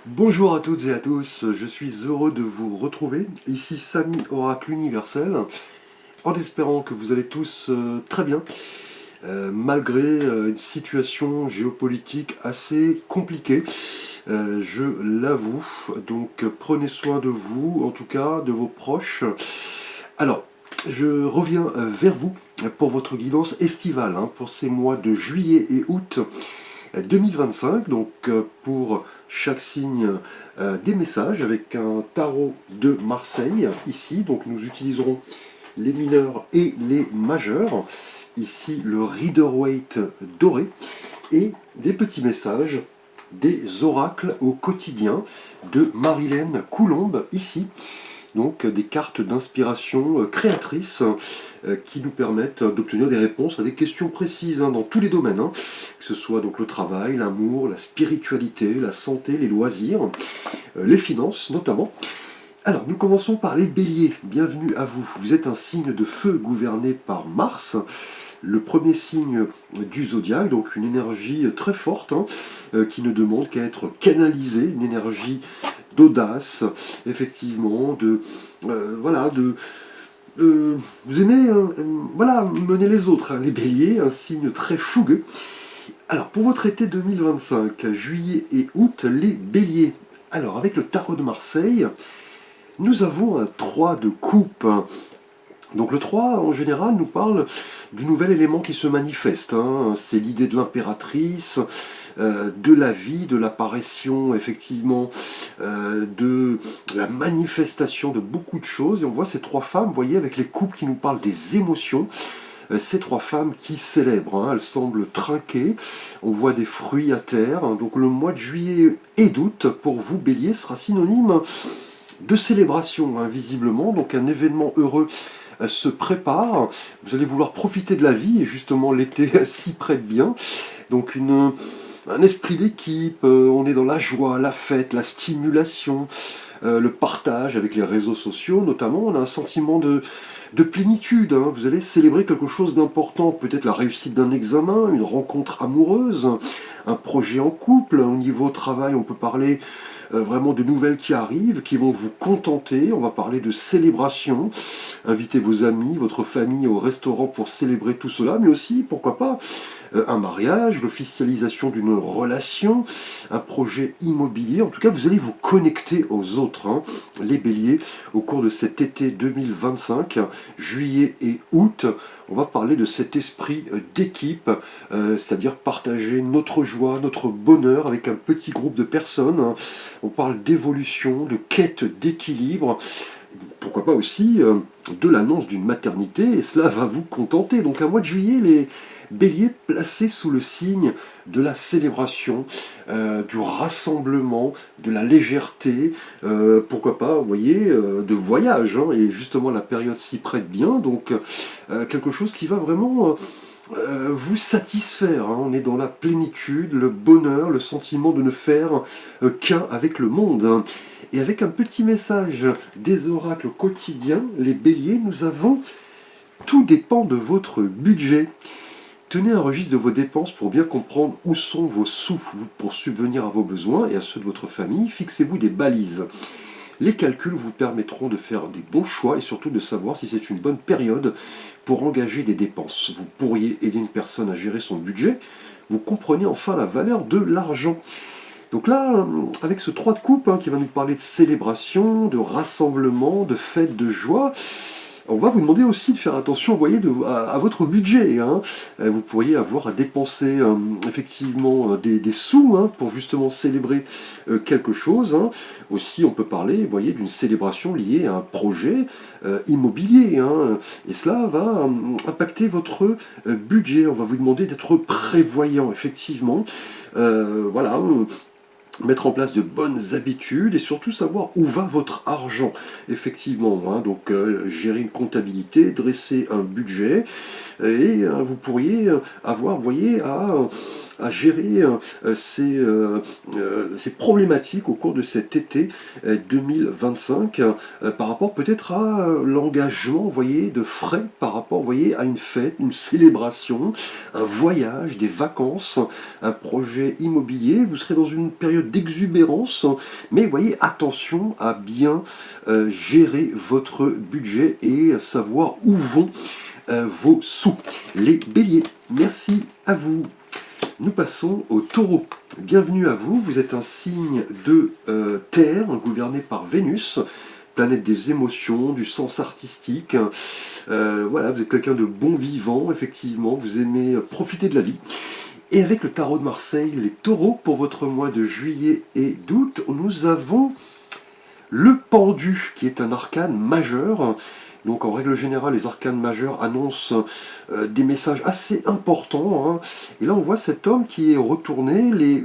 Bonjour à toutes et à tous, je suis heureux de vous retrouver. Ici Samy Oracle Universel, en espérant que vous allez tous très bien, malgré une situation géopolitique assez compliquée, je l'avoue. Donc prenez soin de vous, en tout cas de vos proches. Alors, je reviens vers vous pour votre guidance estivale, pour ces mois de juillet et août 2025, donc pour chaque signe des messages avec un tarot de Marseille ici, donc nous utiliserons les mineurs et les majeurs, ici le Rider-Waite doré, et des petits messages des oracles au quotidien de Marilène Coulombe ici, donc des cartes d'inspiration créatrices qui nous permettent d'obtenir des réponses à des questions précises dans tous les domaines, que ce soit donc le travail, l'amour, la spiritualité, la santé, les loisirs, les finances notamment. Alors nous commençons par les béliers, bienvenue à vous. Vous êtes un signe de feu gouverné par Mars, le premier signe du zodiaque, donc une énergie très forte qui ne demande qu'à être canalisée, une énergie d'audace, effectivement, vous aimez voilà, mener les autres, les béliers, un signe très fougueux. Alors, pour votre été 2025, juillet et août, les béliers. Alors, avec le tarot de Marseille, nous avons un 3 de coupe. Donc le 3, en général, nous parle du nouvel élément qui se manifeste. C'est l'idée de l'impératrice, de la vie, de l'apparition, effectivement, de la manifestation de beaucoup de choses. Et on voit ces trois femmes, vous voyez, avec les couples qui nous parlent des émotions. Ces trois femmes qui célèbrent, elles semblent trinquer, on voit des fruits à terre. Donc le mois de juillet et d'août, pour vous, Bélier, sera synonyme de célébration, visiblement, donc un événement heureux se prépare, vous allez vouloir profiter de la vie, et justement l'été s'y prête bien, donc un esprit d'équipe, on est dans la joie, la fête, la stimulation, le partage avec les réseaux sociaux notamment, on a un sentiment de plénitude, vous allez célébrer quelque chose d'important, peut-être la réussite d'un examen, une rencontre amoureuse, un projet en couple, au niveau travail on peut parler vraiment de nouvelles qui arrivent, qui vont vous contenter. On va parler de célébration. Invitez vos amis, votre famille au restaurant pour célébrer tout cela, mais aussi, pourquoi pas, un mariage, l'officialisation d'une relation, un projet immobilier. En tout cas, vous allez vous connecter aux autres, les béliers, au cours de cet été 2025, juillet et août. On va parler de cet esprit d'équipe, c'est-à-dire partager notre joie, notre bonheur avec un petit groupe de personnes. On parle d'évolution, de quête d'équilibre, pourquoi pas aussi de l'annonce d'une maternité, et cela va vous contenter. Donc un mois de juillet, les béliers placés sous le signe de la célébration, du rassemblement, de la légèreté, pourquoi pas, vous voyez, de voyage, et justement la période s'y prête bien, donc quelque chose qui va vraiment vous satisfaire. On est dans la plénitude, le bonheur, le sentiment de ne faire qu'un avec le monde. Et avec un petit message des oracles quotidiens, les béliers, nous avons tout dépend de votre budget. Tenez un registre de vos dépenses pour bien comprendre où sont vos sous pour subvenir à vos besoins et à ceux de votre famille. Fixez-vous des balises. Les calculs vous permettront de faire des bons choix et surtout de savoir si c'est une bonne période pour engager des dépenses. Vous pourriez aider une personne à gérer son budget. Vous comprenez enfin la valeur de l'argent. Donc là, avec ce 3 de coupe qui va nous parler de célébration, de rassemblement, de fête, de joie, on va vous demander aussi de faire attention, vous voyez, à votre budget. Vous pourriez avoir à dépenser effectivement des sous pour justement célébrer quelque chose. Aussi, on peut parler, vous voyez, d'une célébration liée à un projet immobilier. Et cela va impacter votre budget. On va vous demander d'être prévoyant, effectivement. Voilà. Mettre en place de bonnes habitudes et surtout savoir où va votre argent, effectivement. Donc gérer une comptabilité, dresser un budget, et vous pourriez avoir, vous voyez, à à gérer ces problématiques au cours de cet été 2025 par rapport peut-être à l'engagement, vous voyez, de frais par rapport, vous voyez, à une fête, une célébration, un voyage, des vacances, un projet immobilier. Vous serez dans une période d'exubérance, mais vous voyez, attention à bien gérer votre budget et savoir où vont vos sous. Les béliers, merci à vous. Nous passons au taureau. Bienvenue à vous, vous êtes un signe de terre, gouverné par Vénus, planète des émotions, du sens artistique. Voilà, vous êtes quelqu'un de bon vivant, effectivement, vous aimez profiter de la vie. Et avec le tarot de Marseille, les taureaux, pour votre mois de juillet et d'août, nous avons le pendu, qui est un arcane majeur. Donc en règle générale, les arcanes majeurs annoncent des messages assez importants. Et là, on voit cet homme qui est retourné, les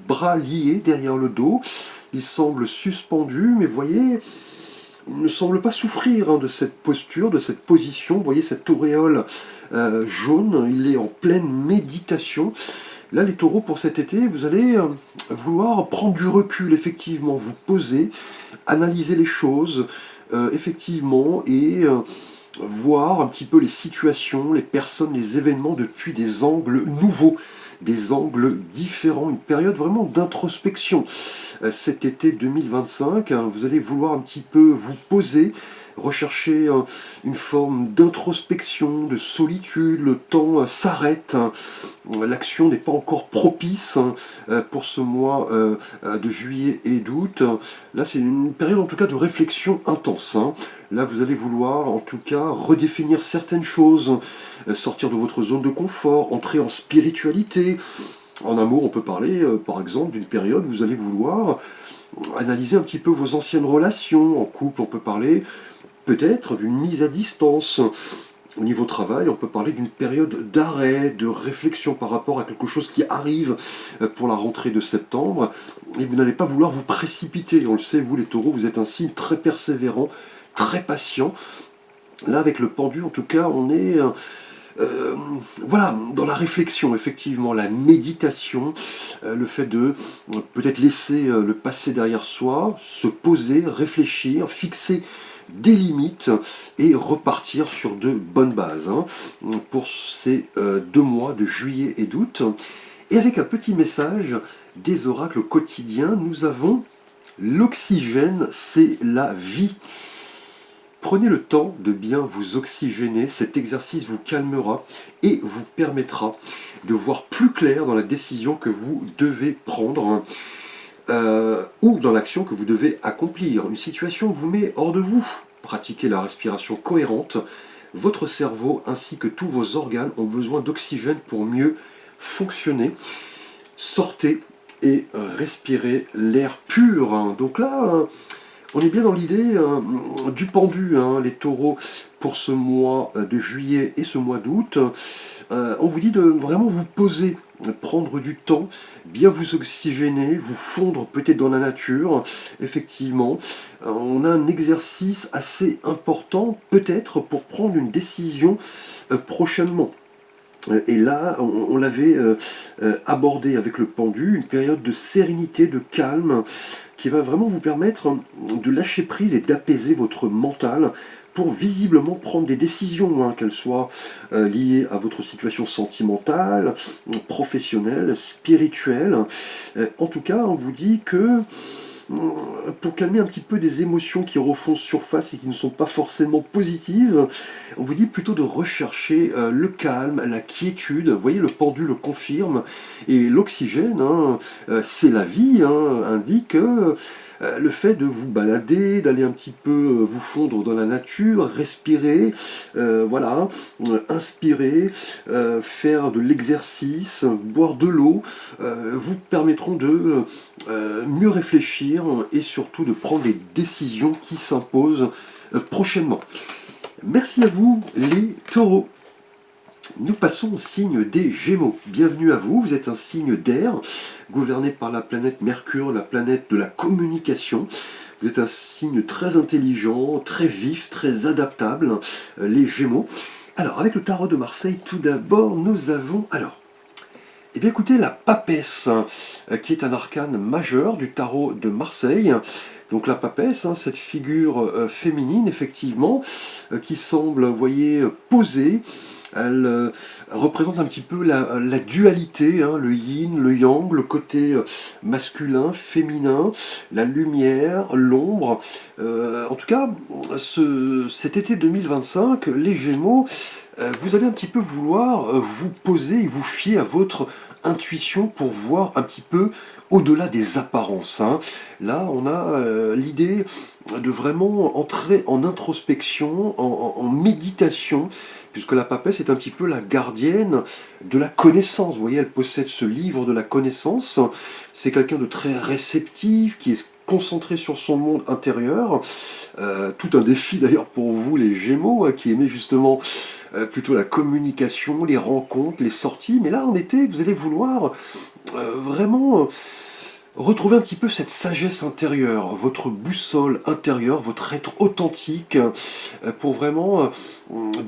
bras liés derrière le dos. Il semble suspendu, mais vous voyez, il ne semble pas souffrir de cette posture, de cette position. Vous voyez cette auréole jaune, il est en pleine méditation. Là, les taureaux, pour cet été, vous allez vouloir prendre du recul, effectivement, vous poser, analyser les choses, effectivement, et voir un petit peu les situations, les personnes, les événements depuis des angles nouveaux, des angles différents, une période vraiment d'introspection. Cet été 2025, vous allez vouloir un petit peu vous poser, rechercher une forme d'introspection, de solitude, le temps s'arrête, l'action n'est pas encore propice pour ce mois de juillet et d'août. Là, c'est une période en tout cas de réflexion intense. Là, vous allez vouloir en tout cas redéfinir certaines choses, sortir de votre zone de confort, entrer en spiritualité. En amour, on peut parler par exemple d'une période où vous allez vouloir analyser un petit peu vos anciennes relations. En couple, on peut parler peut-être d'une mise à distance. Au niveau travail, on peut parler d'une période d'arrêt, de réflexion par rapport à quelque chose qui arrive pour la rentrée de septembre. Et vous n'allez pas vouloir vous précipiter. On le sait, vous les taureaux, vous êtes un signe très persévérant, très patient. Là, avec le pendu, en tout cas, on est voilà, dans la réflexion, effectivement, la méditation, le fait de peut-être laisser le passé derrière soi, se poser, réfléchir, fixer des limites et repartir sur de bonnes bases pour ces 2 mois de juillet et d'août. Et avec un petit message des oracles quotidiens, nous avons l'oxygène, c'est la vie. Prenez le temps de bien vous oxygéner, cet exercice vous calmera et vous permettra de voir plus clair dans la décision que vous devez prendre ou dans l'action que vous devez accomplir. Une situation vous met hors de vous. Pratiquez la respiration cohérente. Votre cerveau ainsi que tous vos organes ont besoin d'oxygène pour mieux fonctionner. Sortez et respirez l'air pur. Donc là, on est bien dans l'idée du pendu, les taureaux, pour ce mois de juillet et ce mois d'août. On vous dit de vraiment vous poser, prendre du temps, bien vous oxygéner, vous fondre peut-être dans la nature. Effectivement, on a un exercice assez important, peut-être, pour prendre une décision prochainement. Et là, on l'avait abordé avec le pendu, une période de sérénité, de calme, qui va vraiment vous permettre de lâcher prise et d'apaiser votre mental pour visiblement prendre des décisions, qu'elles soient liées à votre situation sentimentale, professionnelle, spirituelle. En tout cas, on vous dit que pour calmer un petit peu des émotions qui refont surface et qui ne sont pas forcément positives, on vous dit plutôt de rechercher le calme, la quiétude. Vous voyez, le pendu le confirme. Et l'oxygène, c'est la vie, indique le fait de vous balader, d'aller un petit peu vous fondre dans la nature, respirer, voilà, inspirer, faire de l'exercice, boire de l'eau, vous permettront de mieux réfléchir et surtout de prendre les décisions qui s'imposent prochainement. Merci à vous les taureaux. Nous passons au signe des Gémeaux. Bienvenue à vous, vous êtes un signe d'air, gouverné par la planète Mercure, la planète de la communication. Vous êtes un signe très intelligent, très vif, très adaptable, les Gémeaux. Alors, avec le tarot de Marseille, tout d'abord, nous avons Eh bien écoutez, la papesse, qui est un arcane majeur du tarot de Marseille. Donc la papesse, cette figure féminine, effectivement, qui semble, vous voyez, posée. Elle représente un petit peu la dualité, le yin, le yang, le côté masculin, féminin, la lumière, l'ombre. En tout cas, cet été 2025, les Gémeaux, vous allez un petit peu vouloir vous poser et vous fier à votre intuition pour voir un petit peu au-delà des apparences, hein. Là, on a l'idée de vraiment entrer en introspection, en méditation, puisque la papesse est un petit peu la gardienne de la connaissance. Vous voyez, elle possède ce livre de la connaissance. C'est quelqu'un de très réceptif, qui est concentré sur son monde intérieur. Tout un défi d'ailleurs pour vous, les Gémeaux, qui aimez justement plutôt la communication, les rencontres, les sorties. Mais là, en été, vous allez vouloir vraiment retrouver un petit peu cette sagesse intérieure, votre boussole intérieure, votre être authentique, pour vraiment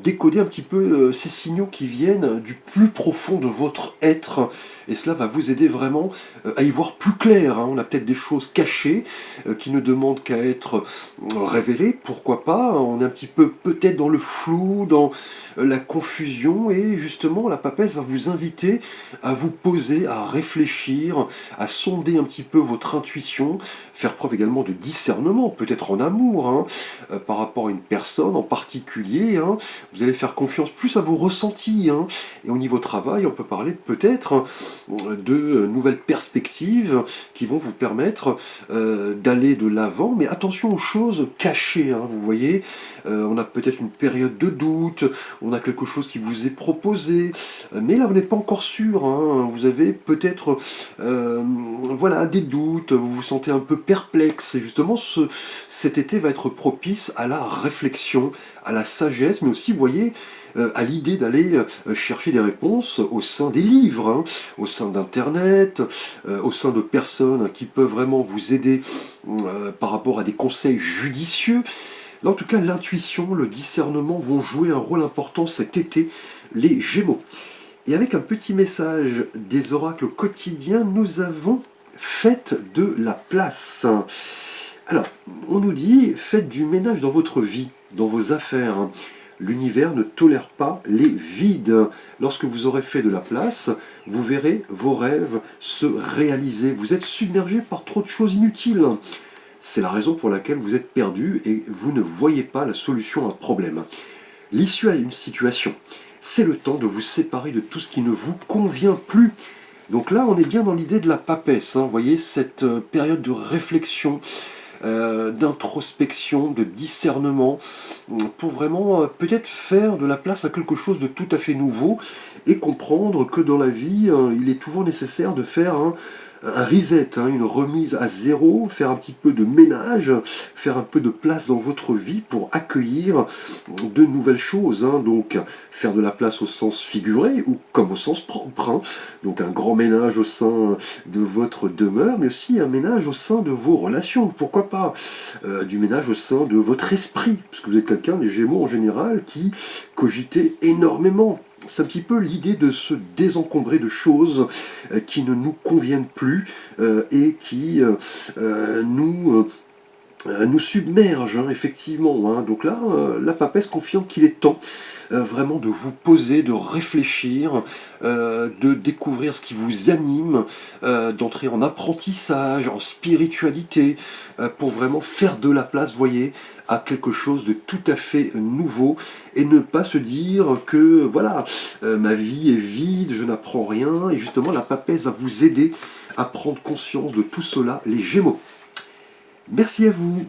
décoder un petit peu ces signaux qui viennent du plus profond de votre être. Et cela va vous aider vraiment à y voir plus clair, hein. On a peut-être des choses cachées qui ne demandent qu'à être révélées, pourquoi pas. On est un petit peu peut-être dans le flou, dans la confusion, et justement la papesse va vous inviter à vous poser, à réfléchir, à sonder un petit peu votre intuition, faire preuve également de discernement, peut-être en amour, hein, par rapport à une personne en particulier, hein. Vous allez faire confiance plus à vos ressentis, hein. Et au niveau travail, on peut parler peut-être de nouvelles perspectives qui vont vous permettre d'aller de l'avant, mais attention aux choses cachées, hein, vous voyez, on a peut-être une période de doute, on a quelque chose qui vous est proposé, mais là vous n'êtes pas encore sûr, hein. Vous avez peut-être voilà, des doutes, vous vous sentez un peu perplexe, et justement cet été va être propice à la réflexion, à la sagesse, mais aussi, vous voyez, à l'idée d'aller chercher des réponses au sein des livres, hein, au sein d'Internet, au sein de personnes qui peuvent vraiment vous aider par rapport à des conseils judicieux. Là, en tout cas, l'intuition, le discernement vont jouer un rôle important cet été, les Gémeaux. Et avec un petit message des oracles quotidiens, nous avons faites de la place. Alors, on nous dit, faites du ménage dans votre vie, dans vos affaires. L'univers ne tolère pas les vides. Lorsque vous aurez fait de la place, vous verrez vos rêves se réaliser. Vous êtes submergé par trop de choses inutiles. C'est la raison pour laquelle vous êtes perdu et vous ne voyez pas la solution à un problème. L'issue à une situation, c'est le temps de vous séparer de tout ce qui ne vous convient plus. Donc là, on est bien dans l'idée de la papesse, hein. Vous voyez, cette période de réflexion, d'introspection, de discernement, pour vraiment peut-être faire de la place à quelque chose de tout à fait nouveau et comprendre que dans la vie, il est toujours nécessaire de faire un reset, une remise à zéro, faire un petit peu de ménage, faire un peu de place dans votre vie pour accueillir de nouvelles choses, hein. Donc faire de la place au sens figuré ou comme au sens propre, hein. Donc un grand ménage au sein de votre demeure, mais aussi un ménage au sein de vos relations, pourquoi pas du ménage au sein de votre esprit, parce que vous êtes quelqu'un, des Gémeaux en général, qui cogitez énormément. C'est un petit peu l'idée de se désencombrer de choses qui ne nous conviennent plus et qui nous submergent, hein, effectivement, hein. Donc là, la papesse confirme qu'il est temps vraiment de vous poser, de réfléchir, de découvrir ce qui vous anime, d'entrer en apprentissage, en spiritualité, pour vraiment faire de la place, vous voyez, à quelque chose de tout à fait nouveau, et ne pas se dire que, voilà, ma vie est vide, je n'apprends rien, et justement la papesse va vous aider à prendre conscience de tout cela, les Gémeaux. Merci à vous.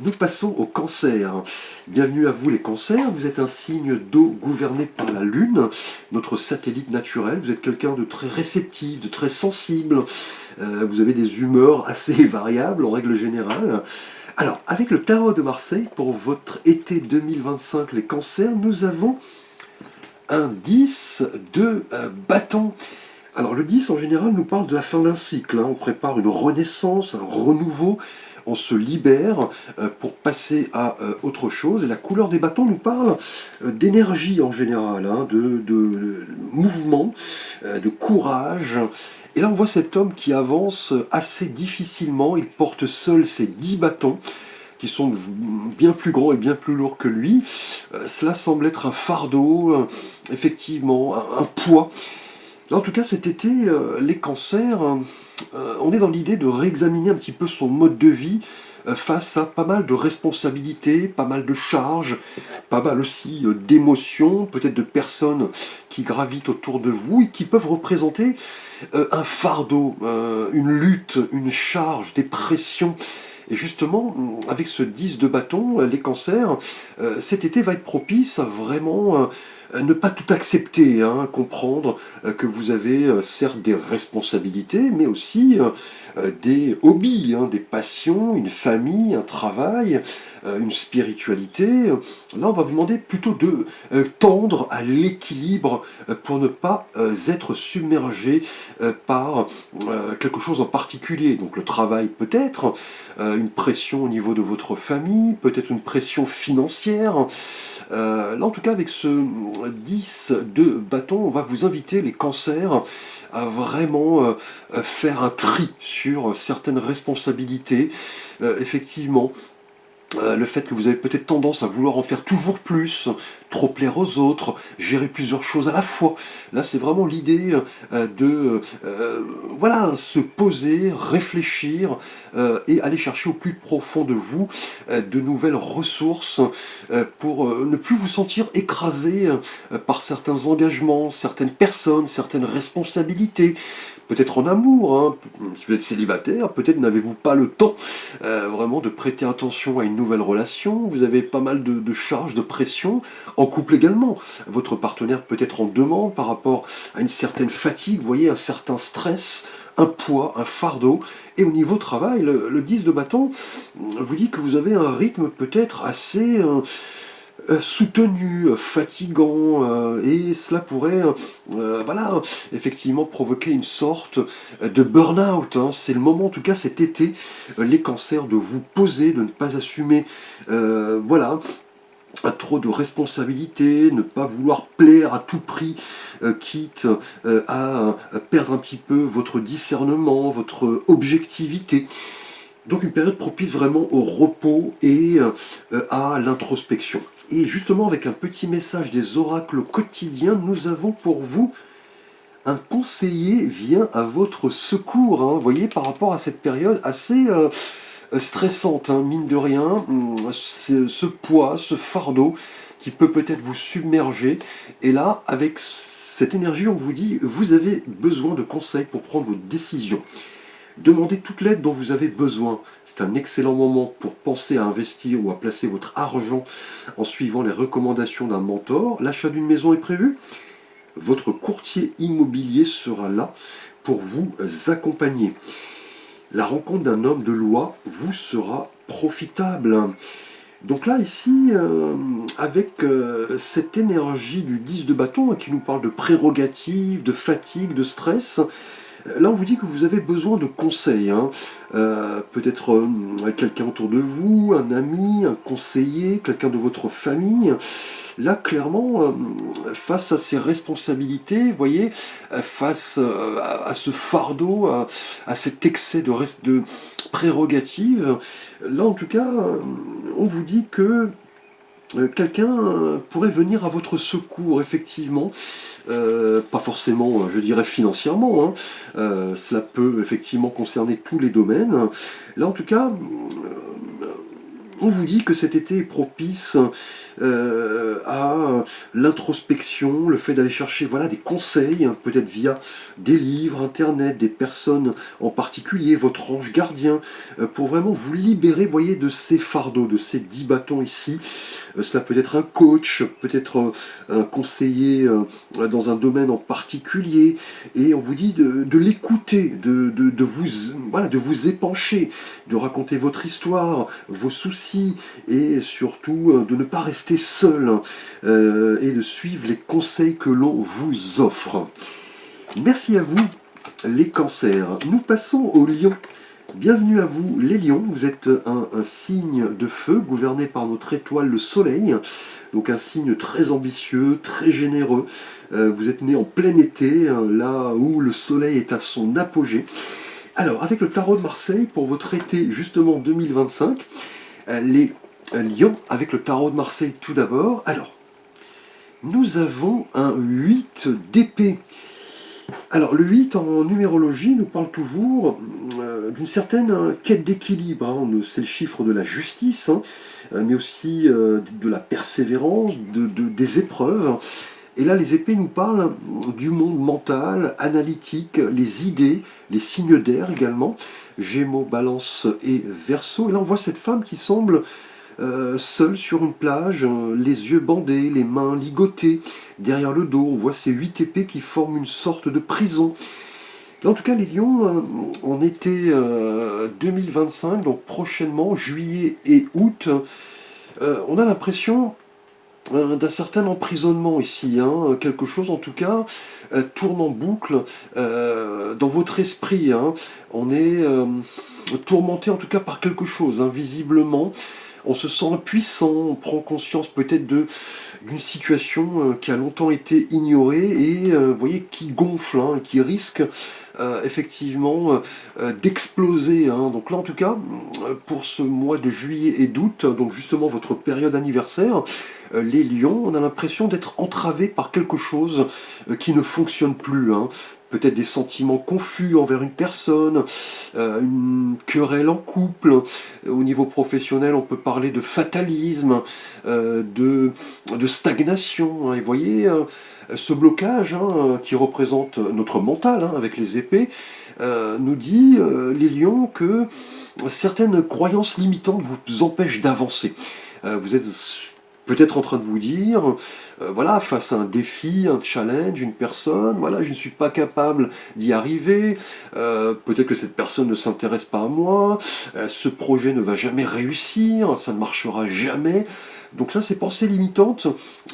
Nous passons au cancer. Bienvenue à vous les cancers, vous êtes un signe d'eau gouverné par la lune, notre satellite naturel, vous êtes quelqu'un de très réceptif, de très sensible, vous avez des humeurs assez variables en règle générale. Alors, avec le tarot de Marseille, pour votre été 2025 les cancers, nous avons un 10 de bâton. Alors le 10 en général nous parle de la fin d'un cycle, hein. On prépare une renaissance, un renouveau, on se libère pour passer à autre chose. Et la couleur des bâtons nous parle d'énergie en général, hein, de mouvement, de courage. Et là, on voit cet homme qui avance assez difficilement. Il porte seul ses 10 bâtons, qui sont bien plus grands et bien plus lourds que lui. Cela semble être un fardeau, effectivement, un poids. Là, en tout cas, cet été, les cancers, on est dans l'idée de réexaminer un petit peu son mode de vie face à pas mal de responsabilités, pas mal de charges, pas mal aussi d'émotions, peut-être de personnes qui gravitent autour de vous et qui peuvent représenter un fardeau, une lutte, une charge, des pressions. Et justement, avec ce 10 de bâton, les cancers, cet été va être propice à vraiment ne pas tout accepter, hein, comprendre que vous avez certes des responsabilités, mais aussi des hobbies, hein, des passions, une famille, un travail, une spiritualité. Là, on va vous demander plutôt de tendre à l'équilibre pour ne pas être submergé par quelque chose en particulier. Donc le travail peut-être, une pression au niveau de votre famille, peut-être une pression financière. Là, en tout cas, avec ce 10 de bâton, on va vous inviter, les cancers, à vraiment faire un tri sur certaines responsabilités. Effectivement, le fait que vous avez peut-être tendance à vouloir en faire toujours plus, trop plaire aux autres, gérer plusieurs choses à la fois. Là, c'est vraiment l'idée de voilà, se poser, réfléchir et aller chercher au plus profond de vous de nouvelles ressources pour ne plus vous sentir écrasé par certains engagements, certaines personnes, certaines responsabilités. Peut-être en amour, hein. Si vous êtes célibataire, peut-être n'avez-vous pas le temps vraiment de prêter attention à une nouvelle relation, vous avez pas mal de charges, de pression, en couple également. Votre partenaire peut être en demande par rapport à une certaine fatigue, vous voyez, un certain stress, un poids, un fardeau. Et au niveau travail, le 10 de bâton vous dit que vous avez un rythme peut-être assez soutenu, fatigant, et cela pourrait voilà, effectivement provoquer une sorte de burn-out, hein. C'est le moment, en tout cas cet été, les cancers, de vous poser, de ne pas assumer voilà, trop de responsabilités, ne pas vouloir plaire à tout prix, quitte à perdre un petit peu votre discernement, votre objectivité. Donc une période propice vraiment au repos et à l'introspection. Et justement, avec un petit message des oracles quotidiens, nous avons pour vous un conseiller vient à votre secours. Hein, vous voyez, par rapport à cette période assez stressante, hein, mine de rien, ce poids, ce fardeau qui peut peut-être vous submerger. Et là, avec cette énergie, on vous dit, vous avez besoin de conseils pour prendre vos décisions. Demandez toute l'aide dont vous avez besoin. C'est un excellent moment pour penser à investir ou à placer votre argent en suivant les recommandations d'un mentor. L'achat d'une maison est prévu. Votre courtier immobilier sera là pour vous accompagner. La rencontre d'un homme de loi vous sera profitable. Donc là, ici, avec cette énergie du 10 de bâton qui nous parle de prérogatives, de fatigue, de stress, là, on vous dit que vous avez besoin de conseils, hein. Peut-être quelqu'un autour de vous, un ami, un conseiller, quelqu'un de votre famille. Là, clairement, face à ces responsabilités, vous voyez, face à ce fardeau, à cet excès de prérogatives, là, en tout cas, on vous dit que quelqu'un pourrait venir à votre secours, effectivement, pas forcément, je dirais, financièrement, hein. Cela peut effectivement concerner tous les domaines. Là, en tout cas, on vous dit que cet été est propice à l'introspection, le fait d'aller chercher voilà, des conseils, hein, peut-être via des livres, internet, des personnes en particulier, votre ange gardien, pour vraiment vous libérer, voyez, de ces fardeaux, de ces 10 bâtons ici. Cela peut être un coach, peut-être un conseiller dans un domaine en particulier, et on vous dit de l'écouter, voilà, de vous épancher, de raconter votre histoire, vos soucis, et surtout de ne pas rester seul, et de suivre les conseils que l'on vous offre. Merci à vous, les cancers. Nous passons au lion. bienvenue à vous les lions, vous êtes un signe de feu gouverné par notre étoile le soleil, donc un signe très ambitieux, très généreux. Vous êtes né en plein été, là où le soleil est à son apogée. Alors avec le tarot de Marseille, pour votre été justement 2025, les lions, avec le tarot de Marseille tout d'abord, alors nous avons un 8 d'épée. Alors le 8 en numérologie nous parle toujours d'une certaine quête d'équilibre, hein. C'est le chiffre de la justice, hein, mais aussi de la persévérance, des épreuves. Et là les épées nous parlent du monde mental, analytique, les idées, les signes d'air également, Gémeaux, Balance et Verseau. Et là on voit cette femme qui semble seul sur une plage, les yeux bandés, les mains ligotées, derrière le dos, on voit ces 8 épées qui forment une sorte de prison. Là, en tout cas, les lions, en été 2025, donc prochainement, juillet et août, on a l'impression d'un certain emprisonnement ici, hein, quelque chose en tout cas tourne en boucle dans votre esprit, hein. On est tourmenté en tout cas par quelque chose, hein, visiblement. On se sent impuissant, on prend conscience peut-être d'une situation qui a longtemps été ignorée et vous voyez, qui gonfle, hein, qui risque effectivement d'exploser, hein. Donc là en tout cas, pour ce mois de juillet et d'août, donc justement votre période anniversaire, les lions, on a l'impression d'être entravés par quelque chose qui ne fonctionne plus, hein. Peut-être des sentiments confus envers une personne, une querelle en couple. Au niveau professionnel, on peut parler de fatalisme, de stagnation, hein. Et vous voyez, ce blocage, hein, qui représente notre mental, hein, avec les épées, nous dit, les lions, que certaines croyances limitantes vous empêchent d'avancer. Vous êtes peut-être en train de vous dire, voilà, face à un défi, un challenge, une personne, voilà, je ne suis pas capable d'y arriver, peut-être que cette personne ne s'intéresse pas à moi, ce projet ne va jamais réussir, ça ne marchera jamais. Donc ça, ces pensées limitantes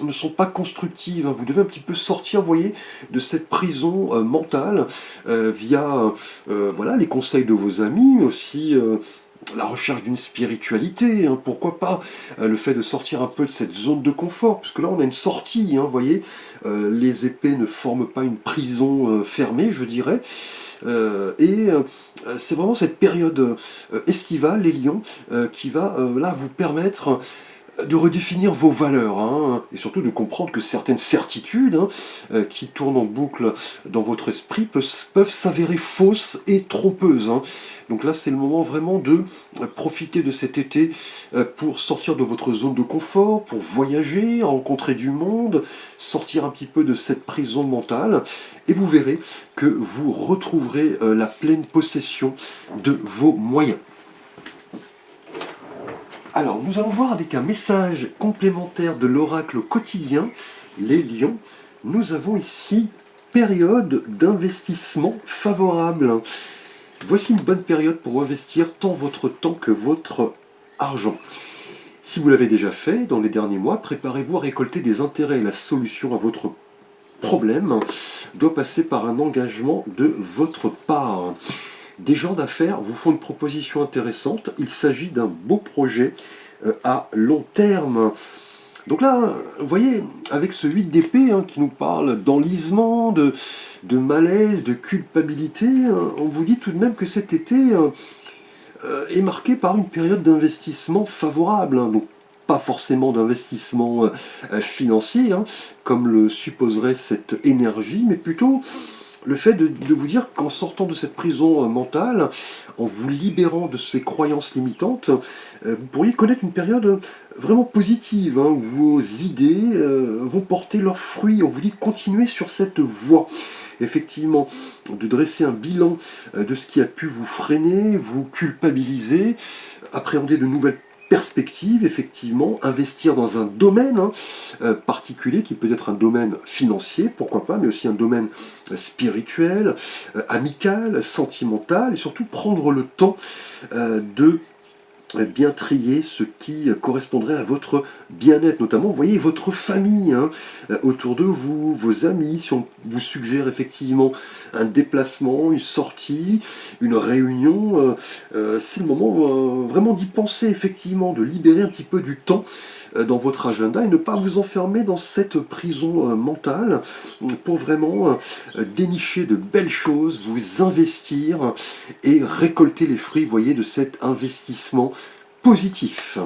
ne sont pas constructives, hein. Vous devez un petit peu sortir, vous voyez, de cette prison mentale via voilà, les conseils de vos amis, mais aussi la recherche d'une spiritualité, hein, pourquoi pas le fait de sortir un peu de cette zone de confort, parce que là on a une sortie, hein, vous voyez, les épées ne forment pas une prison fermée, je dirais, c'est vraiment cette période estivale, les lions, qui va là vous permettre de redéfinir vos valeurs, hein, et surtout de comprendre que certaines certitudes, hein, qui tournent en boucle dans votre esprit peuvent s'avérer fausses et trompeuses, hein. Donc là c'est le moment vraiment de profiter de cet été pour sortir de votre zone de confort, pour voyager, rencontrer du monde, sortir un petit peu de cette prison mentale, et vous verrez que vous retrouverez la pleine possession de vos moyens. Alors, nous allons voir avec un message complémentaire de l'oracle quotidien, les lions. Nous avons ici période d'investissement favorable. Voici une bonne période pour investir tant votre temps que votre argent. Si vous l'avez déjà fait dans les derniers mois, préparez-vous à récolter des intérêts. La solution à votre problème doit passer par un engagement de votre part. Des gens d'affaires vous font une proposition intéressante. Il s'agit d'un beau projet à long terme. Donc là, vous voyez, avec ce 8 d'épée, hein, qui nous parle d'enlisement, de malaise, de culpabilité, hein, on vous dit tout de même que cet été est marqué par une période d'investissement favorable, hein. Donc pas forcément d'investissement financier, hein, comme le supposerait cette énergie, mais plutôt le fait de vous dire qu'en sortant de cette prison mentale, en vous libérant de ces croyances limitantes, vous pourriez connaître une période vraiment positive, hein, où vos idées vont porter leurs fruits. On vous dit continuez sur cette voie. Effectivement, de dresser un bilan de ce qui a pu vous freiner, vous culpabiliser, appréhender de nouvelles perspective, effectivement, investir dans un domaine, hein, particulier, qui peut être un domaine financier, pourquoi pas, mais aussi un domaine spirituel, amical, sentimental, et surtout prendre le temps de bien trier ce qui correspondrait à votre bien-être, notamment, vous voyez, votre famille hein, autour de vous, vos amis, si on vous suggère effectivement un déplacement, une sortie, une réunion, c'est le moment vraiment d'y penser, effectivement, de libérer un petit peu du temps dans votre agenda et ne pas vous enfermer dans cette prison mentale pour vraiment dénicher de belles choses, vous investir et récolter les fruits, vous voyez, de cet investissement positif.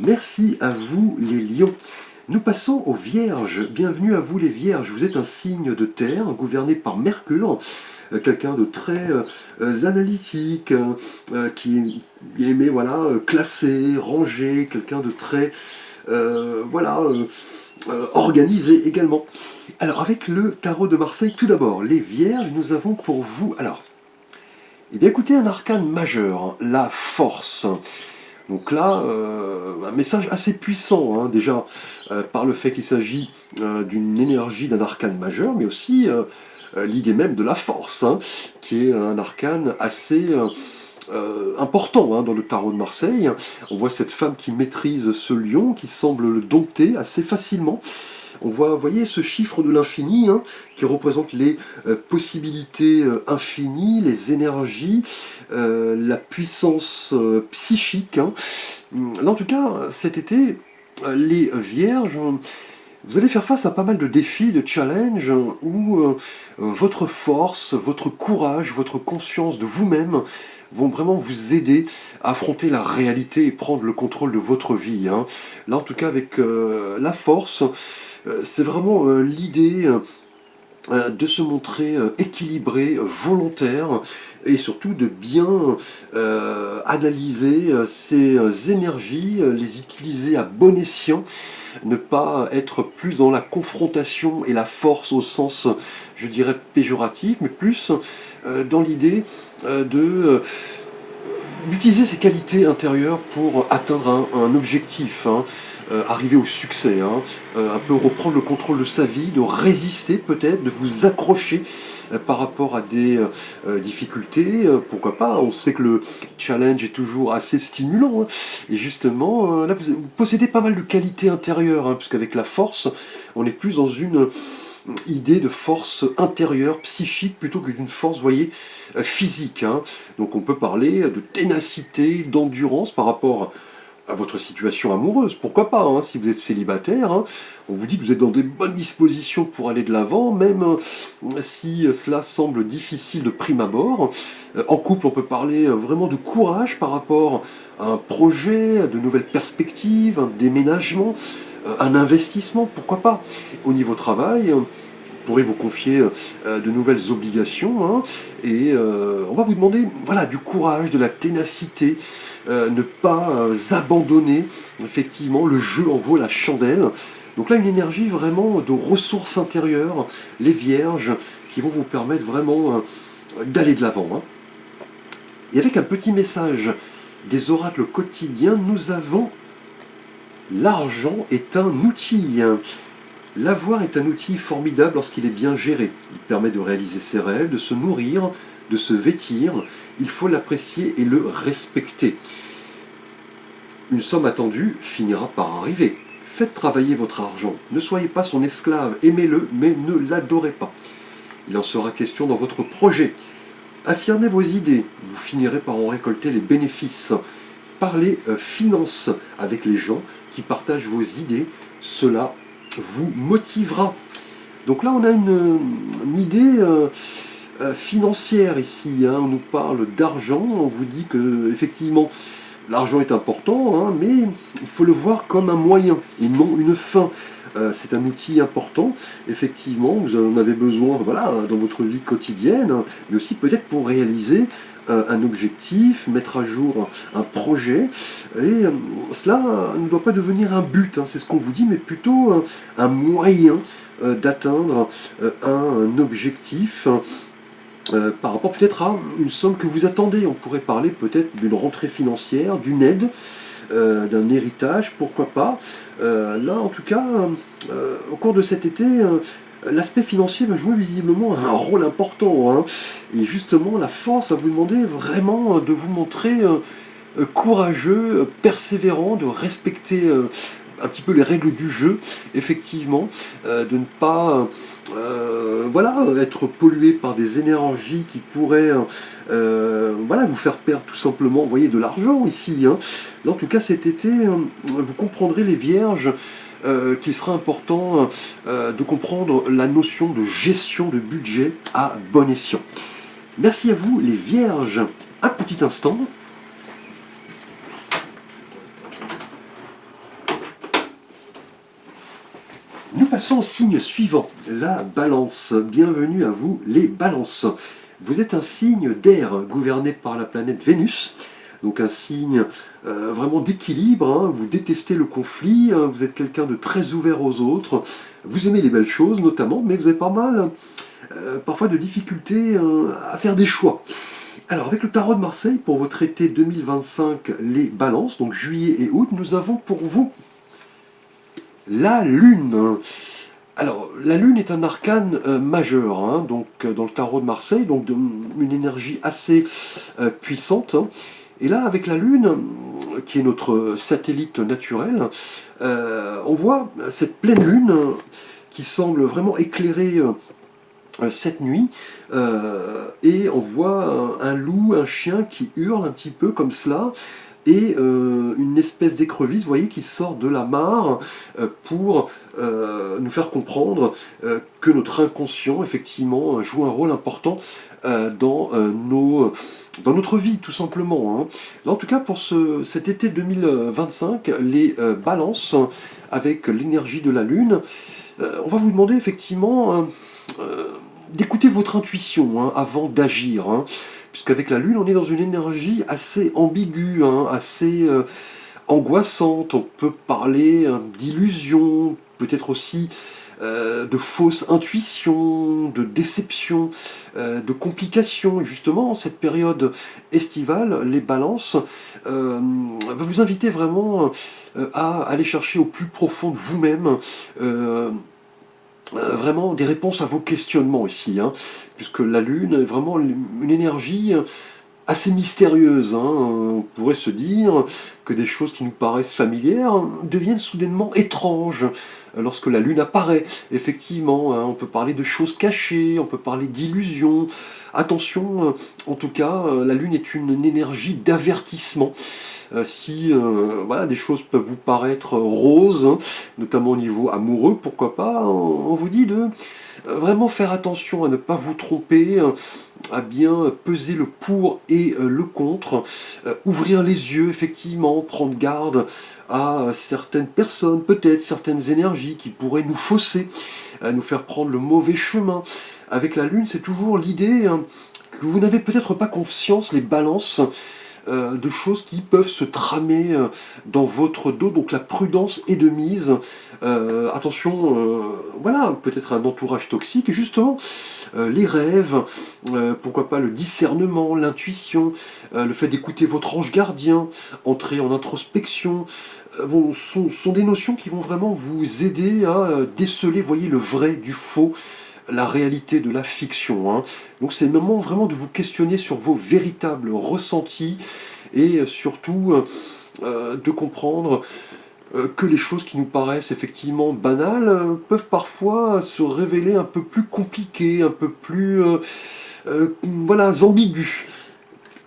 Merci à vous les lions. Nous passons aux vierges. Bienvenue à vous les vierges. Vous êtes un signe de terre gouverné par Mercure, quelqu'un de très analytique, qui aimait voilà, classer, ranger, quelqu'un de très organisé également. Alors avec le tarot de Marseille, tout d'abord, les vierges, nous avons pour vous... Alors, eh bien écoutez, un arcane majeur, hein, la force. Donc là, un message assez puissant, hein, déjà par le fait qu'il s'agit d'une énergie d'un arcane majeur, mais aussi l'idée même de la force, hein, qui est un arcane assez important hein, dans le tarot de Marseille. On voit cette femme qui maîtrise ce lion, qui semble le dompter assez facilement. On voit, vous voyez, ce chiffre de l'infini hein, qui représente les possibilités infinies, les énergies, la puissance psychique. Hein. Là, en tout cas, cet été, les vierges, vous allez faire face à pas mal de défis, de challenges, où votre force, votre courage, votre conscience de vous-même vont vraiment vous aider à affronter la réalité et prendre le contrôle de votre vie. Hein. Là, en tout cas, avec la force, c'est vraiment l'idée de se montrer équilibré, volontaire, et surtout de bien analyser ces énergies, les utiliser à bon escient, ne pas être plus dans la confrontation et la force au sens, je dirais, péjoratif, mais plus dans l'idée d'utiliser ses qualités intérieures pour atteindre un objectif, hein, arriver au succès, hein, un peu reprendre le contrôle de sa vie, de résister peut-être, de vous accrocher par rapport à des difficultés, pourquoi pas, on sait que le challenge est toujours assez stimulant, hein, et justement, là vous possédez pas mal de qualités intérieures, hein, puisqu'avec la force, on est plus dans une idée de force intérieure, psychique, plutôt que d'une force, vous voyez, physique. Hein. Donc on peut parler de ténacité, d'endurance par rapport à votre situation amoureuse. Pourquoi pas, hein, si vous êtes célibataire, hein, on vous dit que vous êtes dans des bonnes dispositions pour aller de l'avant, même si cela semble difficile de prime abord. En couple, on peut parler vraiment de courage par rapport à un projet, à de nouvelles perspectives, un déménagement, un investissement, pourquoi pas. Au niveau travail, vous pourrez vous confier de nouvelles obligations, hein, et on va vous demander voilà, du courage, de la ténacité, ne pas abandonner, effectivement, le jeu en vaut la chandelle. Donc là, une énergie vraiment de ressources intérieures, les vierges, qui vont vous permettre vraiment d'aller de l'avant. Hein. Et avec un petit message des oracles quotidiens, nous avons l'argent est un outil. L'avoir est un outil formidable lorsqu'il est bien géré. Il permet de réaliser ses rêves, de se nourrir, de se vêtir. Il faut l'apprécier et le respecter. Une somme attendue finira par arriver. Faites travailler votre argent. Ne soyez pas son esclave. Aimez-le, mais ne l'adorez pas. Il en sera question dans votre projet. Affirmez vos idées. Vous finirez par en récolter les bénéfices. Parlez finances avec les gens qui partagent vos idées. Cela vous motivera. Donc là, on a une idée financière ici. Hein. On nous parle d'argent. On vous dit que effectivement, l'argent est important, hein, mais il faut le voir comme un moyen et non une fin. C'est un outil important. Effectivement, vous en avez besoin, voilà, dans votre vie quotidienne, hein, mais aussi peut-être pour réaliser un objectif, mettre à jour un projet, et cela ne doit pas devenir un but, hein, c'est ce qu'on vous dit, mais plutôt un moyen d'atteindre un objectif par rapport peut-être à une somme que vous attendez. On pourrait parler peut-être d'une rentrée financière, d'une aide, d'un héritage, pourquoi pas. Là, en tout cas, au cours de cet été, l'aspect financier va jouer visiblement un rôle important. Hein. Et justement, la force va vous demander vraiment de vous montrer courageux, persévérant, de respecter un petit peu les règles du jeu, effectivement, de ne pas voilà, être pollué par des énergies qui pourraient voilà, vous faire perdre tout simplement, vous voyez, de l'argent ici. Hein. Là, en tout cas, cet été, vous comprendrez les vierges qu'il sera important de comprendre la notion de gestion de budget à bon escient. Merci à vous, les vierges. Un petit instant. Nous passons au signe suivant, la balance. Bienvenue à vous, les balances. Vous êtes un signe d'air gouverné par la planète Vénus, donc un signe vraiment d'équilibre. Hein. Vous détestez le conflit, hein. Vous êtes quelqu'un de très ouvert aux autres, vous aimez les belles choses notamment, mais vous avez pas mal parfois de difficultés à faire des choix. Alors avec le tarot de Marseille, pour votre été 2025, les balances, donc juillet et août, nous avons pour vous la Lune. Alors, la Lune est un arcane majeur, hein, donc dans le tarot de Marseille, donc une énergie assez puissante. Hein. Et là, avec la Lune, qui est notre satellite naturel, on voit cette pleine Lune qui semble vraiment éclairer cette nuit, et on voit un loup, un chien qui hurle un petit peu comme cela, et une espèce d'écrevisse, vous voyez, qui sort de la mare pour nous faire comprendre que notre inconscient, effectivement, joue un rôle important dans notre vie, tout simplement. Hein. Là, en tout cas, pour cet été 2025, les balances, avec l'énergie de la Lune, on va vous demander, effectivement, d'écouter votre intuition hein, avant d'agir. Hein. Puisqu'avec la Lune, on est dans une énergie assez ambiguë, hein, assez angoissante. On peut parler d'illusions, peut-être aussi de fausses intuitions, de déceptions, de complications. Et justement, cette période estivale, les balances, va vous inviter vraiment à aller chercher au plus profond de vous-même vraiment des réponses à vos questionnements ici, hein, puisque la Lune est vraiment une énergie assez mystérieuse. Hein. On pourrait se dire que des choses qui nous paraissent familières deviennent soudainement étranges lorsque la Lune apparaît. Effectivement, hein, on peut parler de choses cachées, on peut parler d'illusions. Attention, en tout cas, la Lune est une énergie d'avertissement. Si voilà, des choses peuvent vous paraître roses, hein, notamment au niveau amoureux, pourquoi pas, on vous dit de vraiment faire attention à ne pas vous tromper, à bien peser le pour et le contre, ouvrir les yeux, effectivement, prendre garde à certaines personnes, peut-être certaines énergies qui pourraient nous fausser, nous faire prendre le mauvais chemin. Avec la Lune, c'est toujours l'idée hein, que vous n'avez peut-être pas conscience, les balances, de choses qui peuvent se tramer dans votre dos, donc la prudence est de mise. Attention, voilà, peut-être un entourage toxique, et justement, les rêves, pourquoi pas le discernement, l'intuition, le fait d'écouter votre ange gardien, entrer en introspection, sont des notions qui vont vraiment vous aider à déceler, voyez, le vrai du faux, la réalité de la fiction. Hein. Donc c'est le moment vraiment de vous questionner sur vos véritables ressentis et surtout de comprendre que les choses qui nous paraissent effectivement banales peuvent parfois se révéler un peu plus compliquées, un peu plus voilà, ambiguës.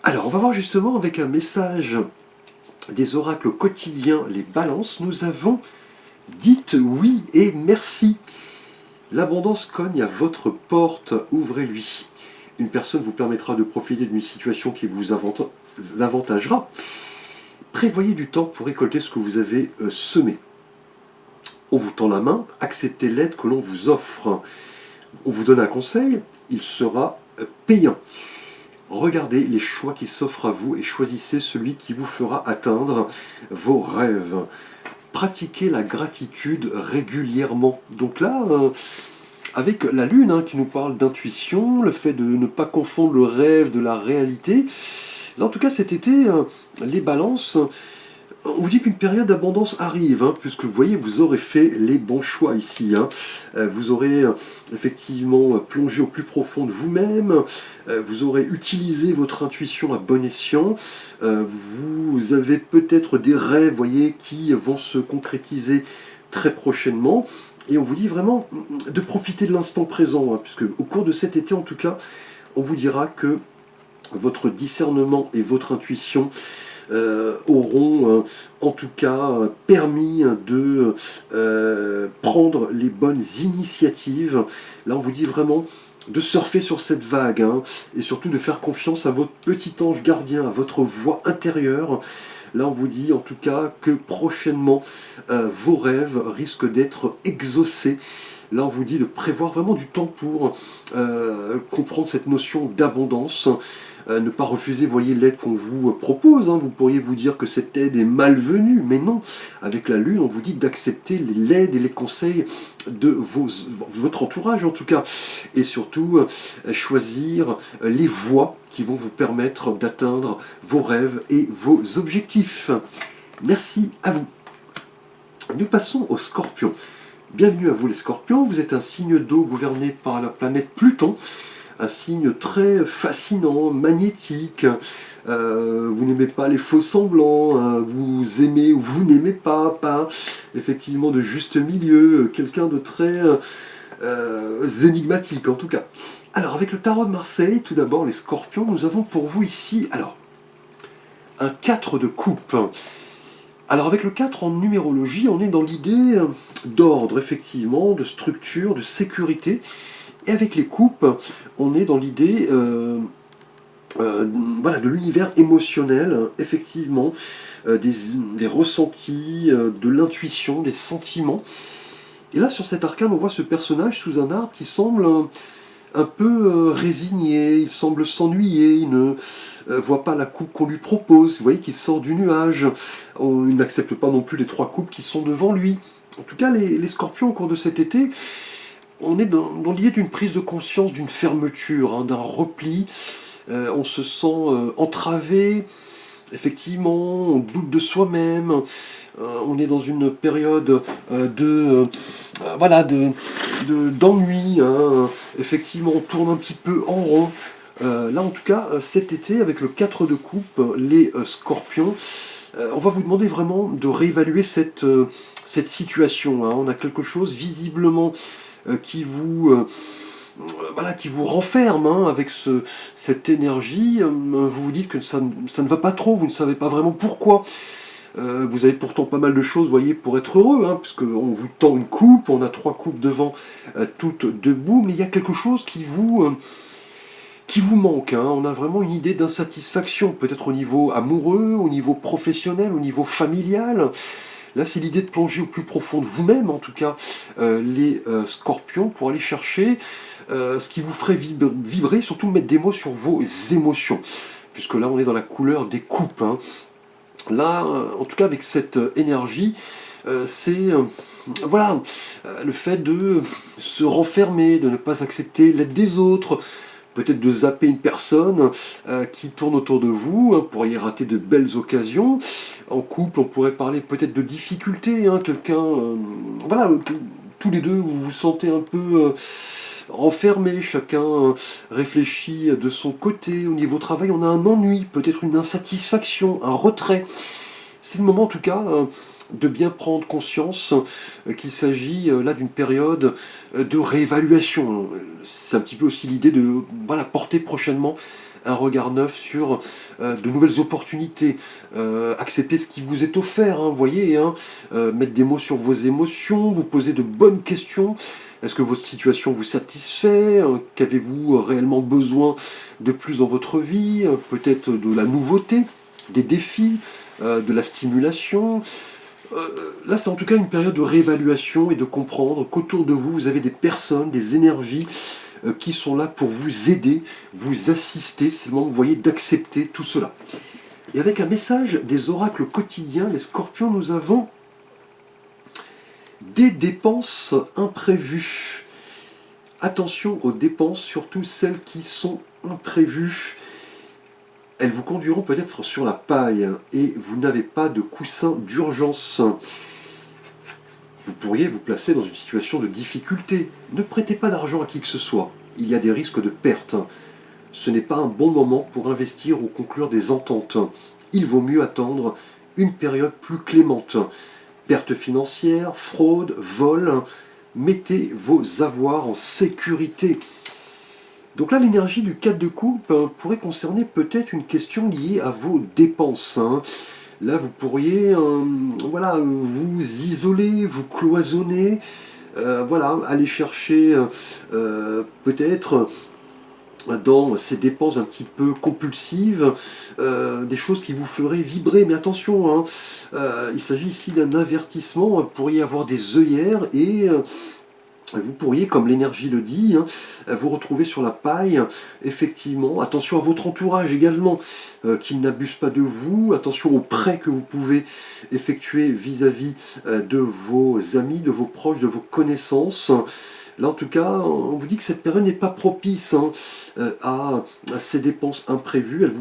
Alors on va voir justement avec un message des oracles quotidiens, les balances, nous avons « Dites oui et merci ». L'abondance cogne à votre porte, ouvrez-lui. Une personne vous permettra de profiter d'une situation qui vous avantagera. Prévoyez du temps pour récolter ce que vous avez semé. On vous tend la main, acceptez l'aide que l'on vous offre. On vous donne un conseil, il sera payant. Regardez les choix qui s'offrent à vous et choisissez celui qui vous fera atteindre vos rêves. Pratiquer la gratitude régulièrement. Donc là, avec la Lune hein, qui nous parle d'intuition, le fait de ne pas confondre le rêve de la réalité, là en tout cas cet été, les balances, On vous dit qu'une période d'abondance arrive, hein, puisque vous voyez, vous aurez fait les bons choix ici. Hein. Vous aurez effectivement plongé au plus profond de vous-même, vous aurez utilisé votre intuition à bon escient, vous avez peut-être des rêves, voyez, qui vont se concrétiser très prochainement. Et on vous dit vraiment de profiter de l'instant présent, hein, puisque au cours de cet été en tout cas, on vous dira que votre discernement et votre intuition auront en tout cas permis de prendre les bonnes initiatives. Là on vous dit vraiment de surfer sur cette vague, hein, et surtout de faire confiance à votre petit ange gardien, à votre voix intérieure. Là on vous dit en tout cas que prochainement vos rêves risquent d'être exaucés. Là on vous dit de prévoir vraiment du temps pour comprendre cette notion d'abondance. Ne pas refuser, voyez, l'aide qu'on vous propose. Hein. Vous pourriez vous dire que cette aide est malvenue, mais non. Avec la Lune, on vous dit d'accepter l'aide et les conseils de votre entourage, en tout cas. Et surtout, choisir les voies qui vont vous permettre d'atteindre vos rêves et vos objectifs. Merci à vous. Nous passons aux Scorpions. Bienvenue à vous les Scorpions. Vous êtes un signe d'eau gouverné par la planète Pluton. Un signe très fascinant, magnétique. Vous n'aimez pas les faux semblants, hein, vous aimez ou vous n'aimez pas effectivement de juste milieu, quelqu'un de très énigmatique en tout cas. Alors avec le tarot de Marseille, tout d'abord les Scorpions, nous avons pour vous ici, alors, un 4 de coupe. Alors avec le 4 en numérologie, on est dans l'idée d'ordre, effectivement, de structure, de sécurité. Et avec les coupes, on est dans l'idée voilà, de l'univers émotionnel, effectivement, des ressentis, de l'intuition, des sentiments. Et là, sur cet arcane, on voit ce personnage sous un arbre qui semble un peu résigné, il semble s'ennuyer, il ne voit pas la coupe qu'on lui propose, vous voyez qu'il sort du nuage, il n'accepte pas non plus les 3 coupes qui sont devant lui. En tout cas, les Scorpions, au cours de cet été, on est dans l'idée d'une prise de conscience, d'une fermeture, hein, d'un repli. On se sent entravé, effectivement, on doute de soi-même. On est dans une période d'ennui. Hein. Effectivement, on tourne un petit peu en rond. Là, en tout cas, cet été, avec le 4 de coupe, les Scorpions, on va vous demander vraiment de réévaluer cette situation. Hein. On a quelque chose visiblement qui vous renferme, hein, avec cette énergie. Vous vous dites que ça ne va pas trop, vous ne savez pas vraiment pourquoi. Vous avez pourtant pas mal de choses, voyez, pour être heureux, hein, puisqu'on vous tend une coupe, on a 3 coupes devant, toutes debout, mais il y a quelque chose qui vous manque. Hein. On a vraiment une idée d'insatisfaction, peut-être au niveau amoureux, au niveau professionnel, au niveau familial. Là, c'est l'idée de plonger au plus profond de vous-même, en tout cas, les Scorpions, pour aller chercher ce qui vous ferait vibrer, surtout mettre des mots sur vos émotions, puisque là, on est dans la couleur des coupes. Hein. Là, en tout cas, avec cette énergie, c'est voilà, le fait de se renfermer, de ne pas accepter l'aide des autres, peut-être de zapper une personne qui tourne autour de vous, hein, pour y rater de belles occasions. En couple, on pourrait parler peut-être de difficultés, hein, quelqu'un, voilà, tous les deux, vous vous sentez un peu renfermés, chacun réfléchit de son côté. Au niveau travail, on a un ennui, peut-être une insatisfaction, un retrait. C'est le moment en tout cas de bien prendre conscience qu'il s'agit là d'une période de réévaluation. C'est un petit peu aussi l'idée de porter prochainement un regard neuf sur de nouvelles opportunités, accepter ce qui vous est offert, hein, vous voyez, hein, mettre des mots sur vos émotions, vous poser de bonnes questions. Est-ce que votre situation vous satisfait? Qu'avez-vous réellement besoin de plus dans votre vie? Peut-être de la nouveauté, des défis, de la stimulation. Là, c'est en tout cas une période de réévaluation et de comprendre qu'autour de vous, vous avez des personnes, des énergies qui sont là pour vous aider, vous assister. C'est le moment, vous voyez, d'accepter tout cela. Et avec un message des oracles quotidiens, les Scorpions, nous avons des dépenses imprévues. Attention aux dépenses, surtout celles qui sont imprévues. elles vous conduiront peut-être sur la paille et vous n'avez pas de coussin d'urgence. Vous pourriez vous placer dans une situation de difficulté. Ne prêtez pas d'argent à qui que ce soit. Il y a des risques de perte. Ce n'est pas un bon moment pour investir ou conclure des ententes. Il vaut mieux attendre une période plus clémente. Perte financière, fraude, vol. Mettez vos avoirs en sécurité. Donc là, l'énergie du 4 de coupe pourrait concerner peut-être une question liée à vos dépenses. Là, vous pourriez voilà, vous isoler, vous cloisonner, voilà, aller chercher peut-être dans ces dépenses un petit peu compulsives, des choses qui vous feraient vibrer. Mais attention, il s'agit ici d'un avertissement, vous pourriez avoir des œillères et vous pourriez, comme l'énergie le dit, vous retrouver sur la paille. Effectivement, attention à votre entourage également, qu'il n'abuse pas de vous. Attention aux prêts que vous pouvez effectuer vis-à-vis de vos amis, de vos proches, de vos connaissances. Là, en tout cas, on vous dit que cette période n'est pas propice à ces dépenses imprévues. Elle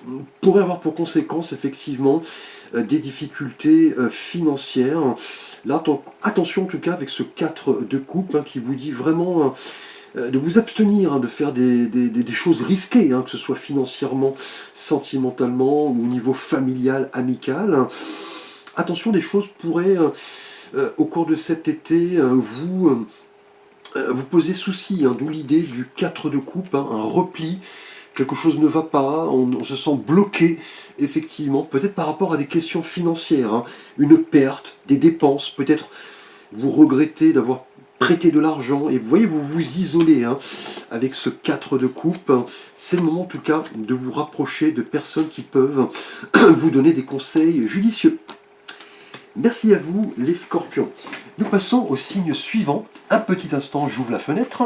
vous pourrait avoir pour conséquence, effectivement, des difficultés financières. Là, attention en tout cas avec ce 4 de coupe qui vous dit vraiment de vous abstenir de faire des choses risquées, que ce soit financièrement, sentimentalement ou au niveau familial, amical. Attention, des choses pourraient, au cours de cet été, vous poser souci, d'où l'idée du 4 de coupe, un repli. Quelque chose ne va pas, on se sent bloqué, effectivement, peut-être par rapport à des questions financières, une perte, des dépenses, peut-être vous regrettez d'avoir prêté de l'argent, et vous voyez, vous vous isolez avec ce 4 de coupe. C'est le moment en tout cas de vous rapprocher de personnes qui peuvent vous donner des conseils judicieux. Merci à vous les scorpions. Nous passons au signe suivant. Un petit instant, j'ouvre la fenêtre.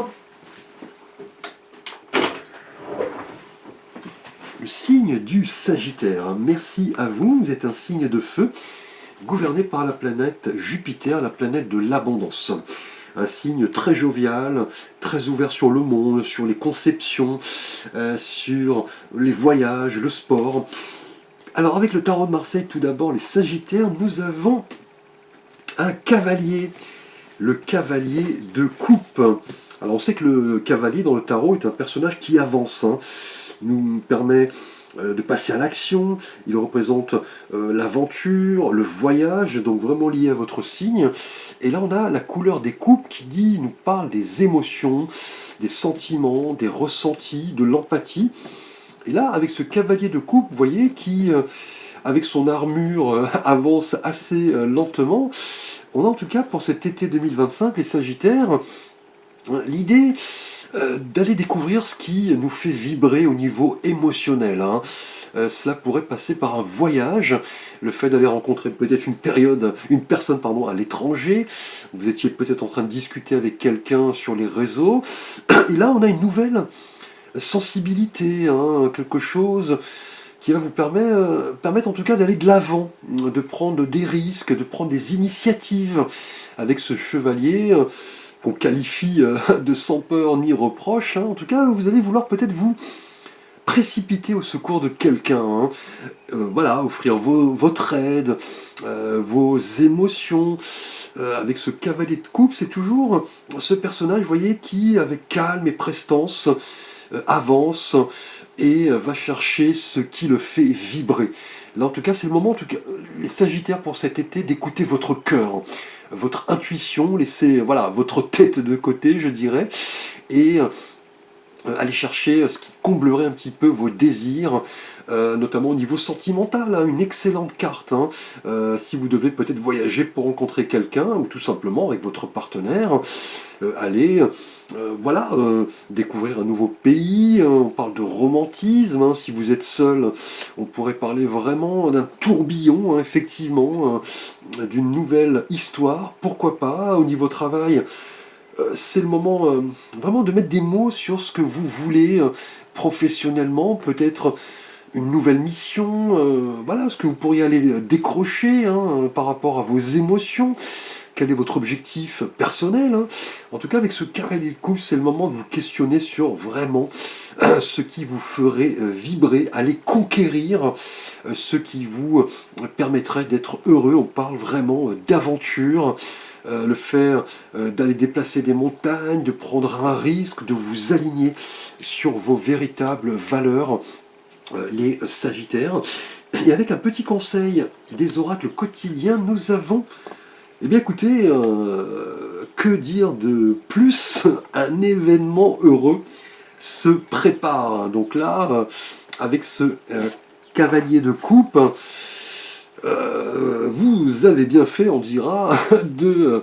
Le signe du Sagittaire. Merci à vous, vous êtes un signe de feu, gouverné par la planète Jupiter, la planète de l'abondance. Un signe très jovial, très ouvert sur le monde, sur les conceptions, sur les voyages, le sport. Alors avec le tarot de Marseille, tout d'abord, les Sagittaires, nous avons un cavalier, le cavalier de coupe. Alors on sait que le cavalier dans le tarot est un personnage qui avance, Il nous permet de passer à l'action, il représente l'aventure, le voyage, donc vraiment lié à votre signe. Et là on a la couleur des coupes qui nous parle des émotions, des sentiments, des ressentis, de l'empathie. Et là avec ce cavalier de coupe, vous voyez, qui avec son armure avance assez lentement, on a en tout cas pour cet été 2025, les Sagittaires, l'idée d'aller découvrir ce qui nous fait vibrer au niveau émotionnel. Cela pourrait passer par un voyage, le fait d'aller rencontrer peut-être une personne à l'étranger. Vous étiez peut-être en train de discuter avec quelqu'un sur les réseaux. Et là, on a une nouvelle sensibilité, quelque chose qui va vous permettre en tout cas d'aller de l'avant, de prendre des risques, de prendre des initiatives avec ce chevalier qu'on qualifie de sans peur ni reproche. En tout cas, vous allez vouloir peut-être vous précipiter au secours de quelqu'un, voilà, offrir votre aide, vos émotions. Avec ce cavalier de coupe, c'est toujours ce personnage, vous voyez, qui, avec calme et prestance, avance et va chercher ce qui le fait vibrer. Là, en tout cas, c'est le moment, en tout cas, les Sagittaires pour cet été, d'écouter votre cœur, votre intuition, laissez votre tête de côté, je dirais, et aller chercher ce qui comblerait un petit peu vos désirs, notamment au niveau sentimental, une excellente carte. Si vous devez peut-être voyager pour rencontrer quelqu'un, ou tout simplement avec votre partenaire, aller découvrir un nouveau pays. On parle de romantisme, si vous êtes seul, on pourrait parler vraiment d'un tourbillon, effectivement, d'une nouvelle histoire, pourquoi pas, au niveau travail. C'est le moment vraiment de mettre des mots sur ce que vous voulez professionnellement, peut-être une nouvelle mission, ce que vous pourriez aller décrocher par rapport à vos émotions, quel est votre objectif personnel, hein. En tout cas, avec ce cavalier de coupe, c'est le moment de vous questionner sur vraiment ce qui vous ferait vibrer, aller conquérir ce qui vous permettrait d'être heureux. On parle vraiment d'aventure, le fait d'aller déplacer des montagnes, de prendre un risque, de vous aligner sur vos véritables valeurs, les Sagittaires. Et avec un petit conseil des oracles quotidiens, nous avons, eh bien écoutez, que dire de plus? Un événement heureux se prépare. Donc là, avec ce cavalier de coupe, vous avez bien fait, on dira, de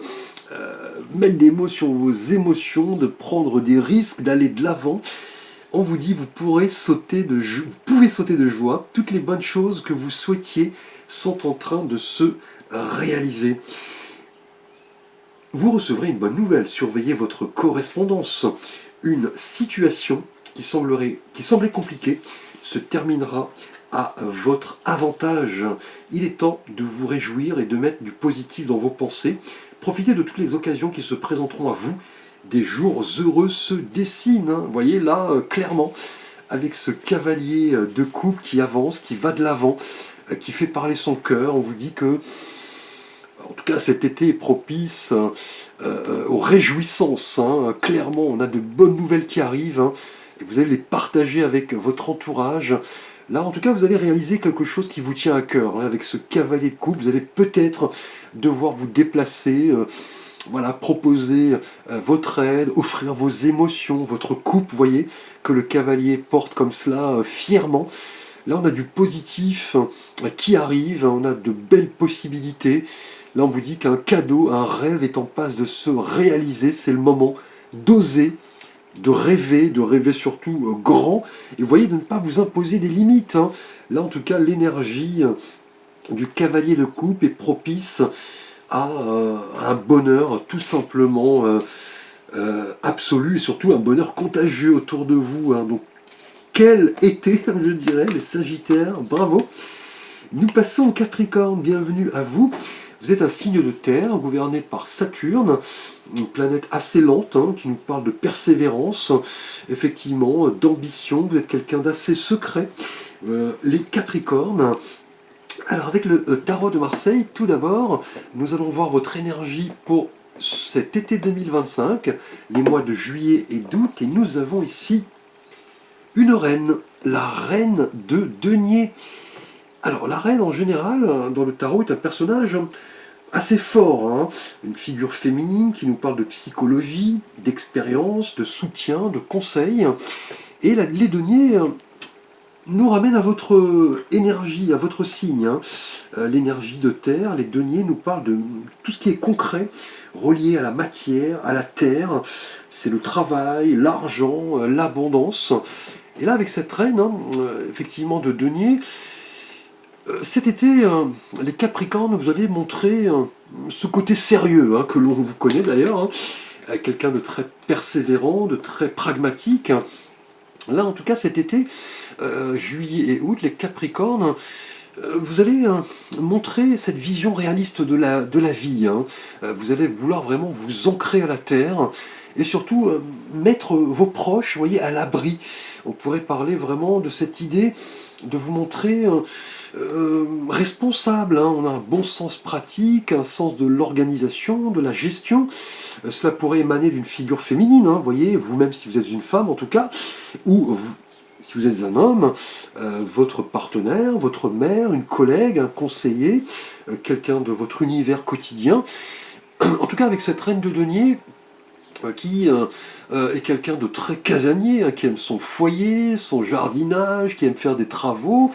mettre des mots sur vos émotions, de prendre des risques, d'aller de l'avant. On vous dit, vous pouvez sauter de joie. Toutes les bonnes choses que vous souhaitiez sont en train de se réaliser. Vous recevrez une bonne nouvelle. Surveillez votre correspondance. Une situation qui semblait compliquée se terminera à votre avantage. Il est temps de vous réjouir et de mettre du positif dans vos pensées. Profitez de toutes les occasions qui se présenteront à vous. Des jours heureux se dessinent. Vous voyez là, clairement, avec ce cavalier de coupe qui avance, qui va de l'avant, qui fait parler son cœur. On vous dit que, en tout cas, cet été est propice aux réjouissances. Hein. Clairement, on a de bonnes nouvelles qui arrivent, hein, et vous allez les partager avec votre entourage. Là, en tout cas, vous allez réaliser quelque chose qui vous tient à cœur. Hein. Avec ce cavalier de coupe, vous allez peut-être devoir vous déplacer, voilà, proposer votre aide, offrir vos émotions, votre coupe, vous voyez, que le cavalier porte comme cela, fièrement. Là, on a du positif qui arrive, on a de belles possibilités. Là, on vous dit qu'un cadeau, un rêve est en passe de se réaliser. C'est le moment d'oser, de rêver surtout grand. Et vous voyez, de ne pas vous imposer des limites. Hein. Là, en tout cas, l'énergie du cavalier de coupe est propice à un bonheur tout simplement absolu, et surtout un bonheur contagieux autour de vous. Hein. Donc, quel été, je dirais, les Sagittaires, bravo. Nous passons au Capricorne, bienvenue à vous. Vous êtes un signe de terre, gouverné par Saturne, une planète assez lente, hein, qui nous parle de persévérance, effectivement, d'ambition. Vous êtes quelqu'un d'assez secret. Les Capricornes. Alors avec le tarot de Marseille, tout d'abord, nous allons voir votre énergie pour cet été 2025, les mois de juillet et d'août, et nous avons ici une reine, la reine de denier. Alors la reine en général, dans le tarot, est un personnage assez fort, hein, une figure féminine qui nous parle de psychologie, d'expérience, de soutien, de conseil, et les deniers nous ramènent à votre énergie, à votre signe, hein. L'énergie de terre, les deniers nous parlent de tout ce qui est concret, relié à la matière, à la terre. C'est le travail, l'argent, l'abondance. Et là, avec cette reine, hein, effectivement, de denier, cet été, les Capricornes, vous allez montrer ce côté sérieux, hein, que l'on vous connaît d'ailleurs, hein, quelqu'un de très persévérant, de très pragmatique. Là, en tout cas, cet été, juillet et août, les Capricornes, vous allez montrer cette vision réaliste de la vie. Hein. Vous allez vouloir vraiment vous ancrer à la terre et surtout mettre vos proches, vous voyez, à l'abri. On pourrait parler vraiment de cette idée de vous montrer responsable. Hein. On a un bon sens pratique, un sens de l'organisation, de la gestion. Cela pourrait émaner d'une figure féminine, hein, vous voyez, vous-même si vous êtes une femme en tout cas, ou si vous êtes un homme, votre partenaire, votre mère, une collègue, un conseiller, quelqu'un de votre univers quotidien. En tout cas, avec cette reine de denier, qui est quelqu'un de très casanier, hein, qui aime son foyer, son jardinage, qui aime faire des travaux.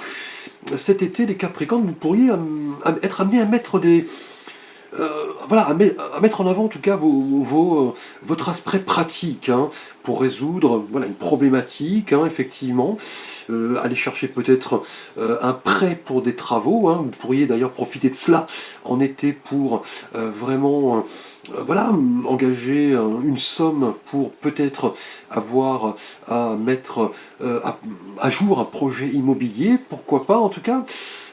Cet été, les Capricornes, vous pourriez être amenés à mettre voilà, à mettre en avant en tout cas votre aspect pratique, hein, pour résoudre voilà, une problématique, hein, effectivement. Aller chercher peut-être un prêt pour des travaux, hein. Vous pourriez d'ailleurs profiter de cela en été pour vraiment voilà, engager une somme pour peut-être avoir à mettre à jour un projet immobilier, pourquoi pas. En tout cas,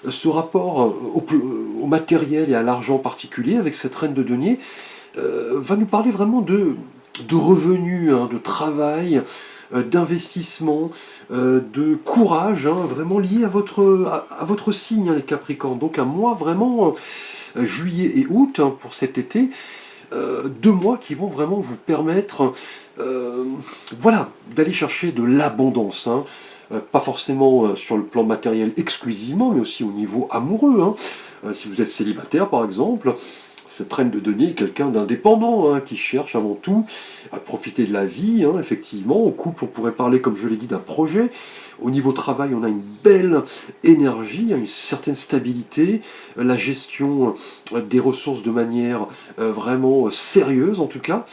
ce rapport au matériel et à l'argent en particulier, avec cette reine de denier, va nous parler vraiment de revenus, hein, de travail, d'investissement, de courage, hein, vraiment lié à votre signe, hein, les Capricornes. Donc un mois vraiment, juillet et août, hein, pour cet été, 2 mois qui vont vraiment vous permettre euh, voilà, d'aller chercher de l'abondance, hein. Pas forcément sur le plan matériel exclusivement, mais aussi au niveau amoureux, hein. Si vous êtes célibataire par exemple, cette reine de denier est quelqu'un d'indépendant, hein, qui cherche avant tout à profiter de la vie, hein, effectivement. Au couple, on pourrait parler, comme je l'ai dit, d'un projet. Au niveau travail, on a une belle énergie, une certaine stabilité, la gestion des ressources de manière vraiment sérieuse en tout cas.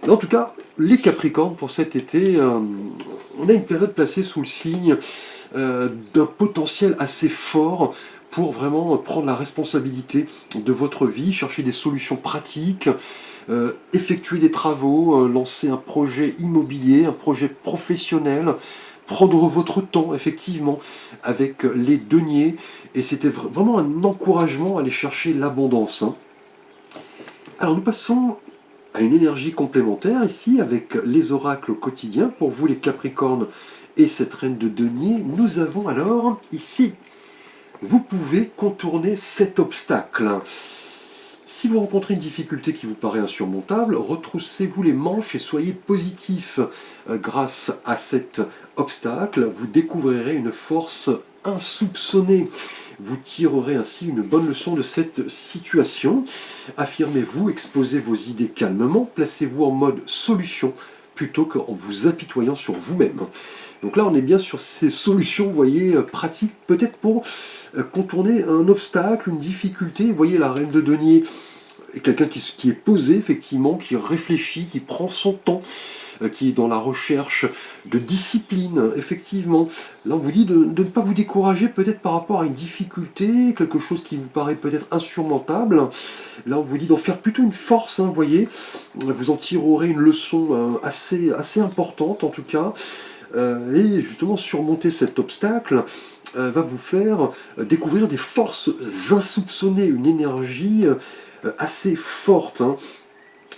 En tout cas, les Capricornes pour cet été, on a une période placée sous le signe d'un potentiel assez fort pour vraiment prendre la responsabilité de votre vie, chercher des solutions pratiques, effectuer des travaux, lancer un projet immobilier, un projet professionnel, prendre votre temps, effectivement, avec les deniers. Et c'était vraiment un encouragement à aller chercher l'abondance, hein. Alors nous passons à une énergie complémentaire ici avec les oracles quotidiens. Pour vous les Capricornes et cette reine de denier, nous avons alors ici, vous pouvez contourner cet obstacle. Si vous rencontrez une difficulté qui vous paraît insurmontable, retroussez-vous les manches et soyez positif. Grâce à cet obstacle, vous découvrirez une force insoupçonnée. Vous tirerez ainsi une bonne leçon de cette situation. Affirmez-vous, exposez vos idées calmement, placez-vous en mode solution plutôt qu'en vous apitoyant sur vous-même. Donc là, on est bien sur ces solutions, vous voyez, pratiques, peut-être pour contourner un obstacle, une difficulté. Vous voyez, la reine de denier est quelqu'un qui est posé, effectivement, qui réfléchit, qui prend son temps, qui est dans la recherche de discipline, effectivement. Là, on vous dit de ne pas vous décourager peut-être par rapport à une difficulté, quelque chose qui vous paraît peut-être insurmontable. Là, on vous dit d'en faire plutôt une force, hein, vous voyez. Vous en tirerez une leçon assez importante, en tout cas. Et justement, surmonter cet obstacle va vous faire découvrir des forces insoupçonnées, une énergie assez forte, hein.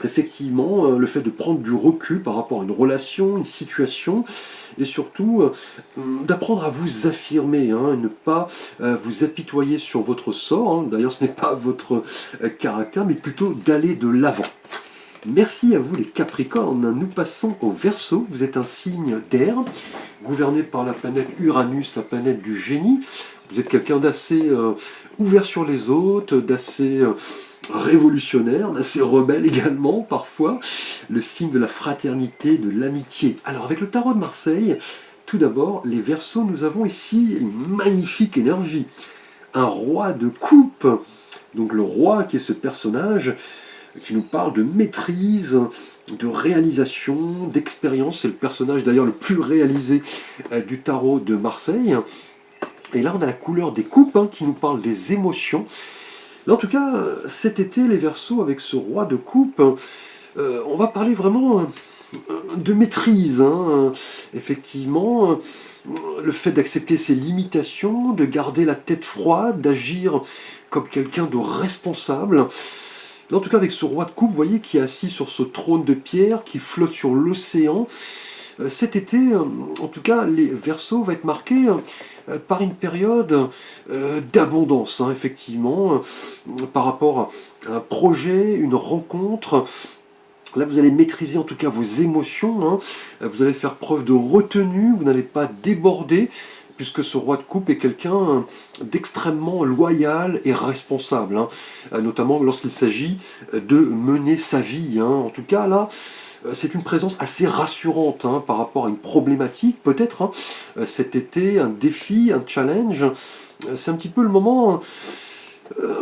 Effectivement, le fait de prendre du recul par rapport à une relation, une situation, et surtout d'apprendre à vous affirmer, hein, et ne pas vous apitoyer sur votre sort, hein. D'ailleurs, ce n'est pas votre caractère, mais plutôt d'aller de l'avant. Merci à vous les Capricornes. Nous passons au Verseau. Vous êtes un signe d'air, gouverné par la planète Uranus, la planète du génie. Vous êtes quelqu'un d'assez ouvert sur les autres, d'assez révolutionnaire, d'assez rebelle également parfois. Le signe de la fraternité, de l'amitié. Alors avec le tarot de Marseille, tout d'abord, les Verseaux, nous avons ici une magnifique énergie. Un roi de coupe. Donc le roi qui est ce personnage qui nous parle de maîtrise, de réalisation, d'expérience. C'est le personnage d'ailleurs le plus réalisé du tarot de Marseille. Et là on a la couleur des coupes, hein, qui nous parle des émotions. Là en tout cas, cet été les Verseaux avec ce roi de coupe, on va parler vraiment de maîtrise, hein. Effectivement, le fait d'accepter ses limitations, de garder la tête froide, d'agir comme quelqu'un de responsable. En tout cas, avec ce roi de coupe, vous voyez, qui est assis sur ce trône de pierre, qui flotte sur l'océan. Cet été, en tout cas, les Verseaux va être marqué par une période d'abondance, hein, effectivement, par rapport à un projet, une rencontre. Là, vous allez maîtriser en tout cas vos émotions, hein. Vous allez faire preuve de retenue, vous n'allez pas déborder, puisque ce roi de coupe est quelqu'un d'extrêmement loyal et responsable, hein, notamment lorsqu'il s'agit de mener sa vie, hein. En tout cas, là, c'est une présence assez rassurante, hein, par rapport à une problématique, peut-être, hein, cet été, un défi, un challenge. C'est un petit peu le moment...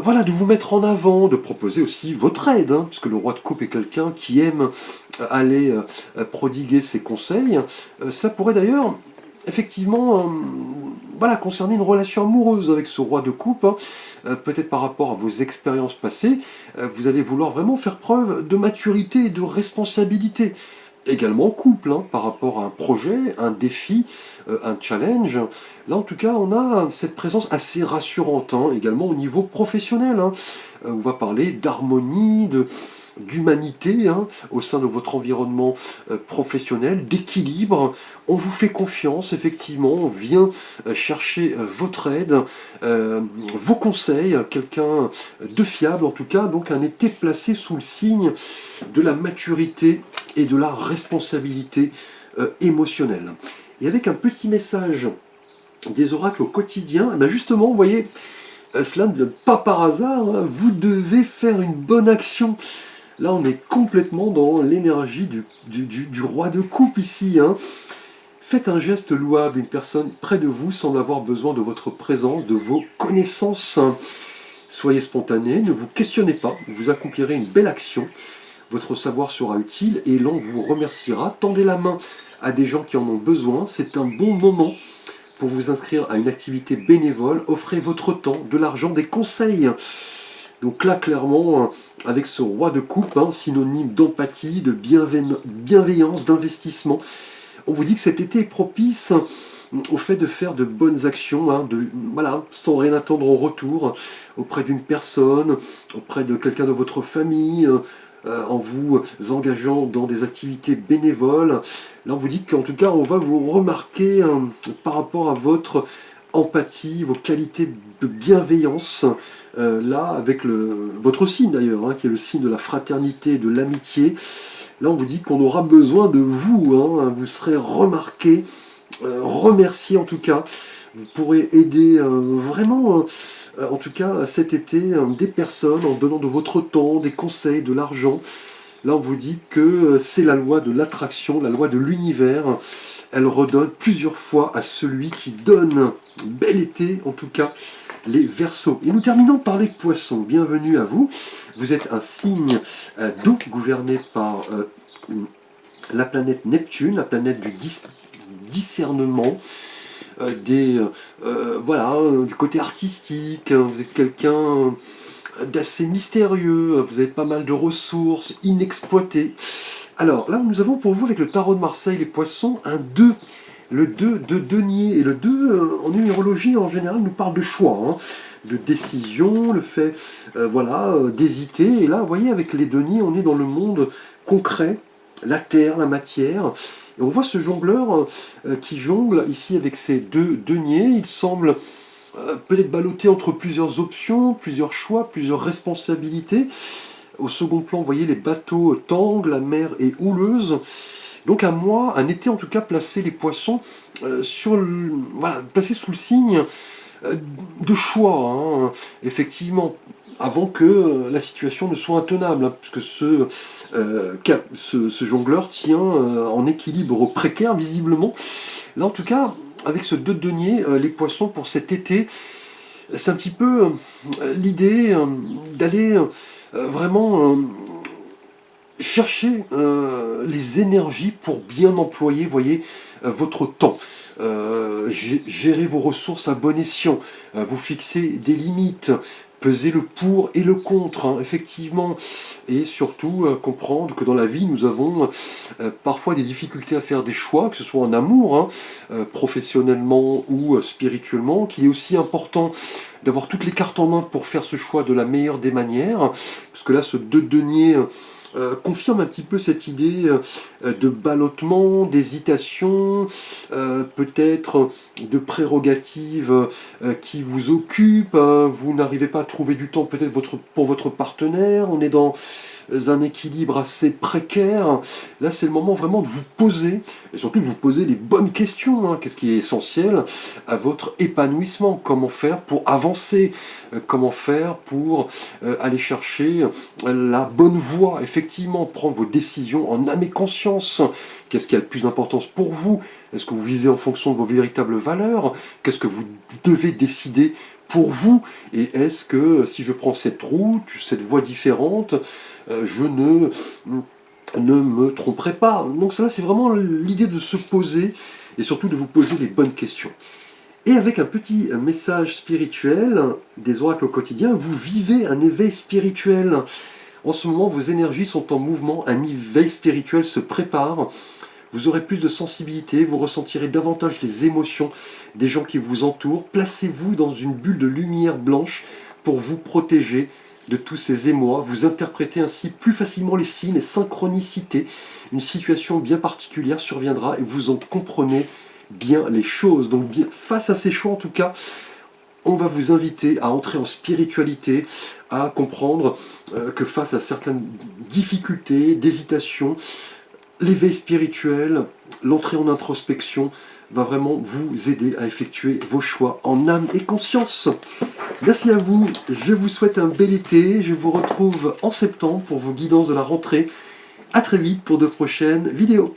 voilà, de vous mettre en avant, de proposer aussi votre aide, hein, puisque le roi de coupe est quelqu'un qui aime aller prodiguer ses conseils. Ça pourrait d'ailleurs effectivement voilà, concerner une relation amoureuse avec ce roi de coupe, hein. Peut-être par rapport à vos expériences passées, vous allez vouloir vraiment faire preuve de maturité et de responsabilité. également en couple, hein, par rapport à un projet, un défi, un challenge. Là, en tout cas, on a cette présence assez rassurante, hein, également au niveau professionnel, hein. On va parler d'harmonie, d'humanité, hein, au sein de votre environnement professionnel, d'équilibre. On vous fait confiance, effectivement, on vient chercher votre aide, vos conseils, quelqu'un de fiable en tout cas, donc un été placé sous le signe de la maturité et de la responsabilité émotionnelle. Et avec un petit message des oracles au quotidien, eh ben justement, vous voyez, cela ne vient pas par hasard, hein, vous devez faire une bonne action. Là, on est complètement dans l'énergie du roi de coupe ici, hein. Faites un geste louable, une personne près de vous semble avoir besoin de votre présence, de vos connaissances. Soyez spontané, ne vous questionnez pas, vous accomplirez une belle action, votre savoir sera utile et l'on vous remerciera. Tendez la main à des gens qui en ont besoin, c'est un bon moment pour vous inscrire à une activité bénévole, offrez votre temps, de l'argent, des conseils. Donc là, clairement, avec ce roi de coupe, hein, synonyme d'empathie, de bienveillance, d'investissement, on vous dit que cet été est propice au fait de faire de bonnes actions, hein, voilà, sans rien attendre en retour, auprès d'une personne, auprès de quelqu'un de votre famille, en vous engageant dans des activités bénévoles. Là, on vous dit qu'en tout cas, on va vous remarquer par rapport à votre empathie, vos qualités de bienveillance, là, avec votre signe d'ailleurs, hein, qui est le signe de la fraternité, de l'amitié. Là, on vous dit qu'on aura besoin de vous, hein, vous serez remarqué, remercié en tout cas. Vous pourrez aider vraiment, en tout cas cet été, des personnes en donnant de votre temps, des conseils, de l'argent. Là, on vous dit que c'est la loi de l'attraction, la loi de l'univers. Elle redonne plusieurs fois à celui qui donne. Bel été, en tout cas, les Verseaux. Et nous terminons par les Poissons. Bienvenue à vous. Vous êtes un signe d'eau gouverné par la planète Neptune, la planète du discernement, voilà, du côté artistique. Vous êtes quelqu'un d'assez mystérieux, vous avez pas mal de ressources inexploitées. Alors là, nous avons pour vous, avec le tarot de Marseille, les Poissons, un 2. Le 2 de denier. Et le 2, en numérologie, en général, nous parle de choix, hein, de décision, le fait voilà, d'hésiter. Et là, vous voyez, avec les deniers, on est dans le monde concret, la terre, la matière. Et on voit ce jongleur qui jongle ici avec ses deux deniers. Il semble peut-être ballotté entre plusieurs options, plusieurs choix, plusieurs responsabilités. Au second plan, vous voyez les bateaux tanguent, la mer est houleuse. Donc à moi, un été en tout cas, placer les Poissons voilà, placés sous le signe de choix, hein. Effectivement, avant que la situation ne soit intenable, hein, puisque ce jongleur tient en équilibre précaire, visiblement. Là, en tout cas, avec ce 2 de denier, les Poissons pour cet été, c'est un petit peu l'idée d'aller vraiment chercher les énergies pour bien employer, voyez, votre temps. Gérer vos ressources à bon escient, vous fixer des limites, peser le pour et le contre, hein, effectivement, et surtout comprendre que dans la vie, nous avons parfois des difficultés à faire des choix, que ce soit en amour, hein, professionnellement ou spirituellement, qu'il est aussi important d'avoir toutes les cartes en main pour faire ce choix de la meilleure des manières, parce que là, ce 2 denier confirme un petit peu cette idée de ballottement, d'hésitation, peut-être de prérogatives qui vous occupent, vous n'arrivez pas à trouver du temps peut-être pour votre partenaire, on est dans un équilibre assez précaire. Là, c'est le moment vraiment de vous poser, et surtout de vous poser les bonnes questions, hein. Qu'est-ce qui est essentiel à votre épanouissement? Comment faire pour avancer? Comment faire pour aller chercher la bonne voie? Effectivement, prendre vos décisions en âme et conscience. Qu'est-ce qui a le plus d'importance pour vous? Est-ce que vous vivez en fonction de vos véritables valeurs? Qu'est-ce que vous devez décider pour vous? Et est-ce que si je prends cette route, cette voie différente, je ne me tromperai pas? Donc ça, c'est vraiment l'idée de se poser et surtout de vous poser les bonnes questions. Et avec un petit message spirituel des oracles au quotidien, vous vivez un éveil spirituel. En ce moment, vos énergies sont en mouvement, un éveil spirituel se prépare. Vous aurez plus de sensibilité, vous ressentirez davantage les émotions des gens qui vous entourent. Placez-vous dans une bulle de lumière blanche pour vous protéger de tous ces émois. Vous interprétez ainsi plus facilement les signes et synchronicités. Une situation bien particulière surviendra et vous en comprenez bien les choses. Donc face à ces choix, en tout cas, on va vous inviter à entrer en spiritualité, à comprendre que face à certaines difficultés, d'hésitation, l'éveil spirituel, l'entrée en introspection va vraiment vous aider à effectuer vos choix en âme et conscience. Merci à vous, je vous souhaite un bel été, je vous retrouve en septembre pour vos guidances de la rentrée. A très vite pour de prochaines vidéos.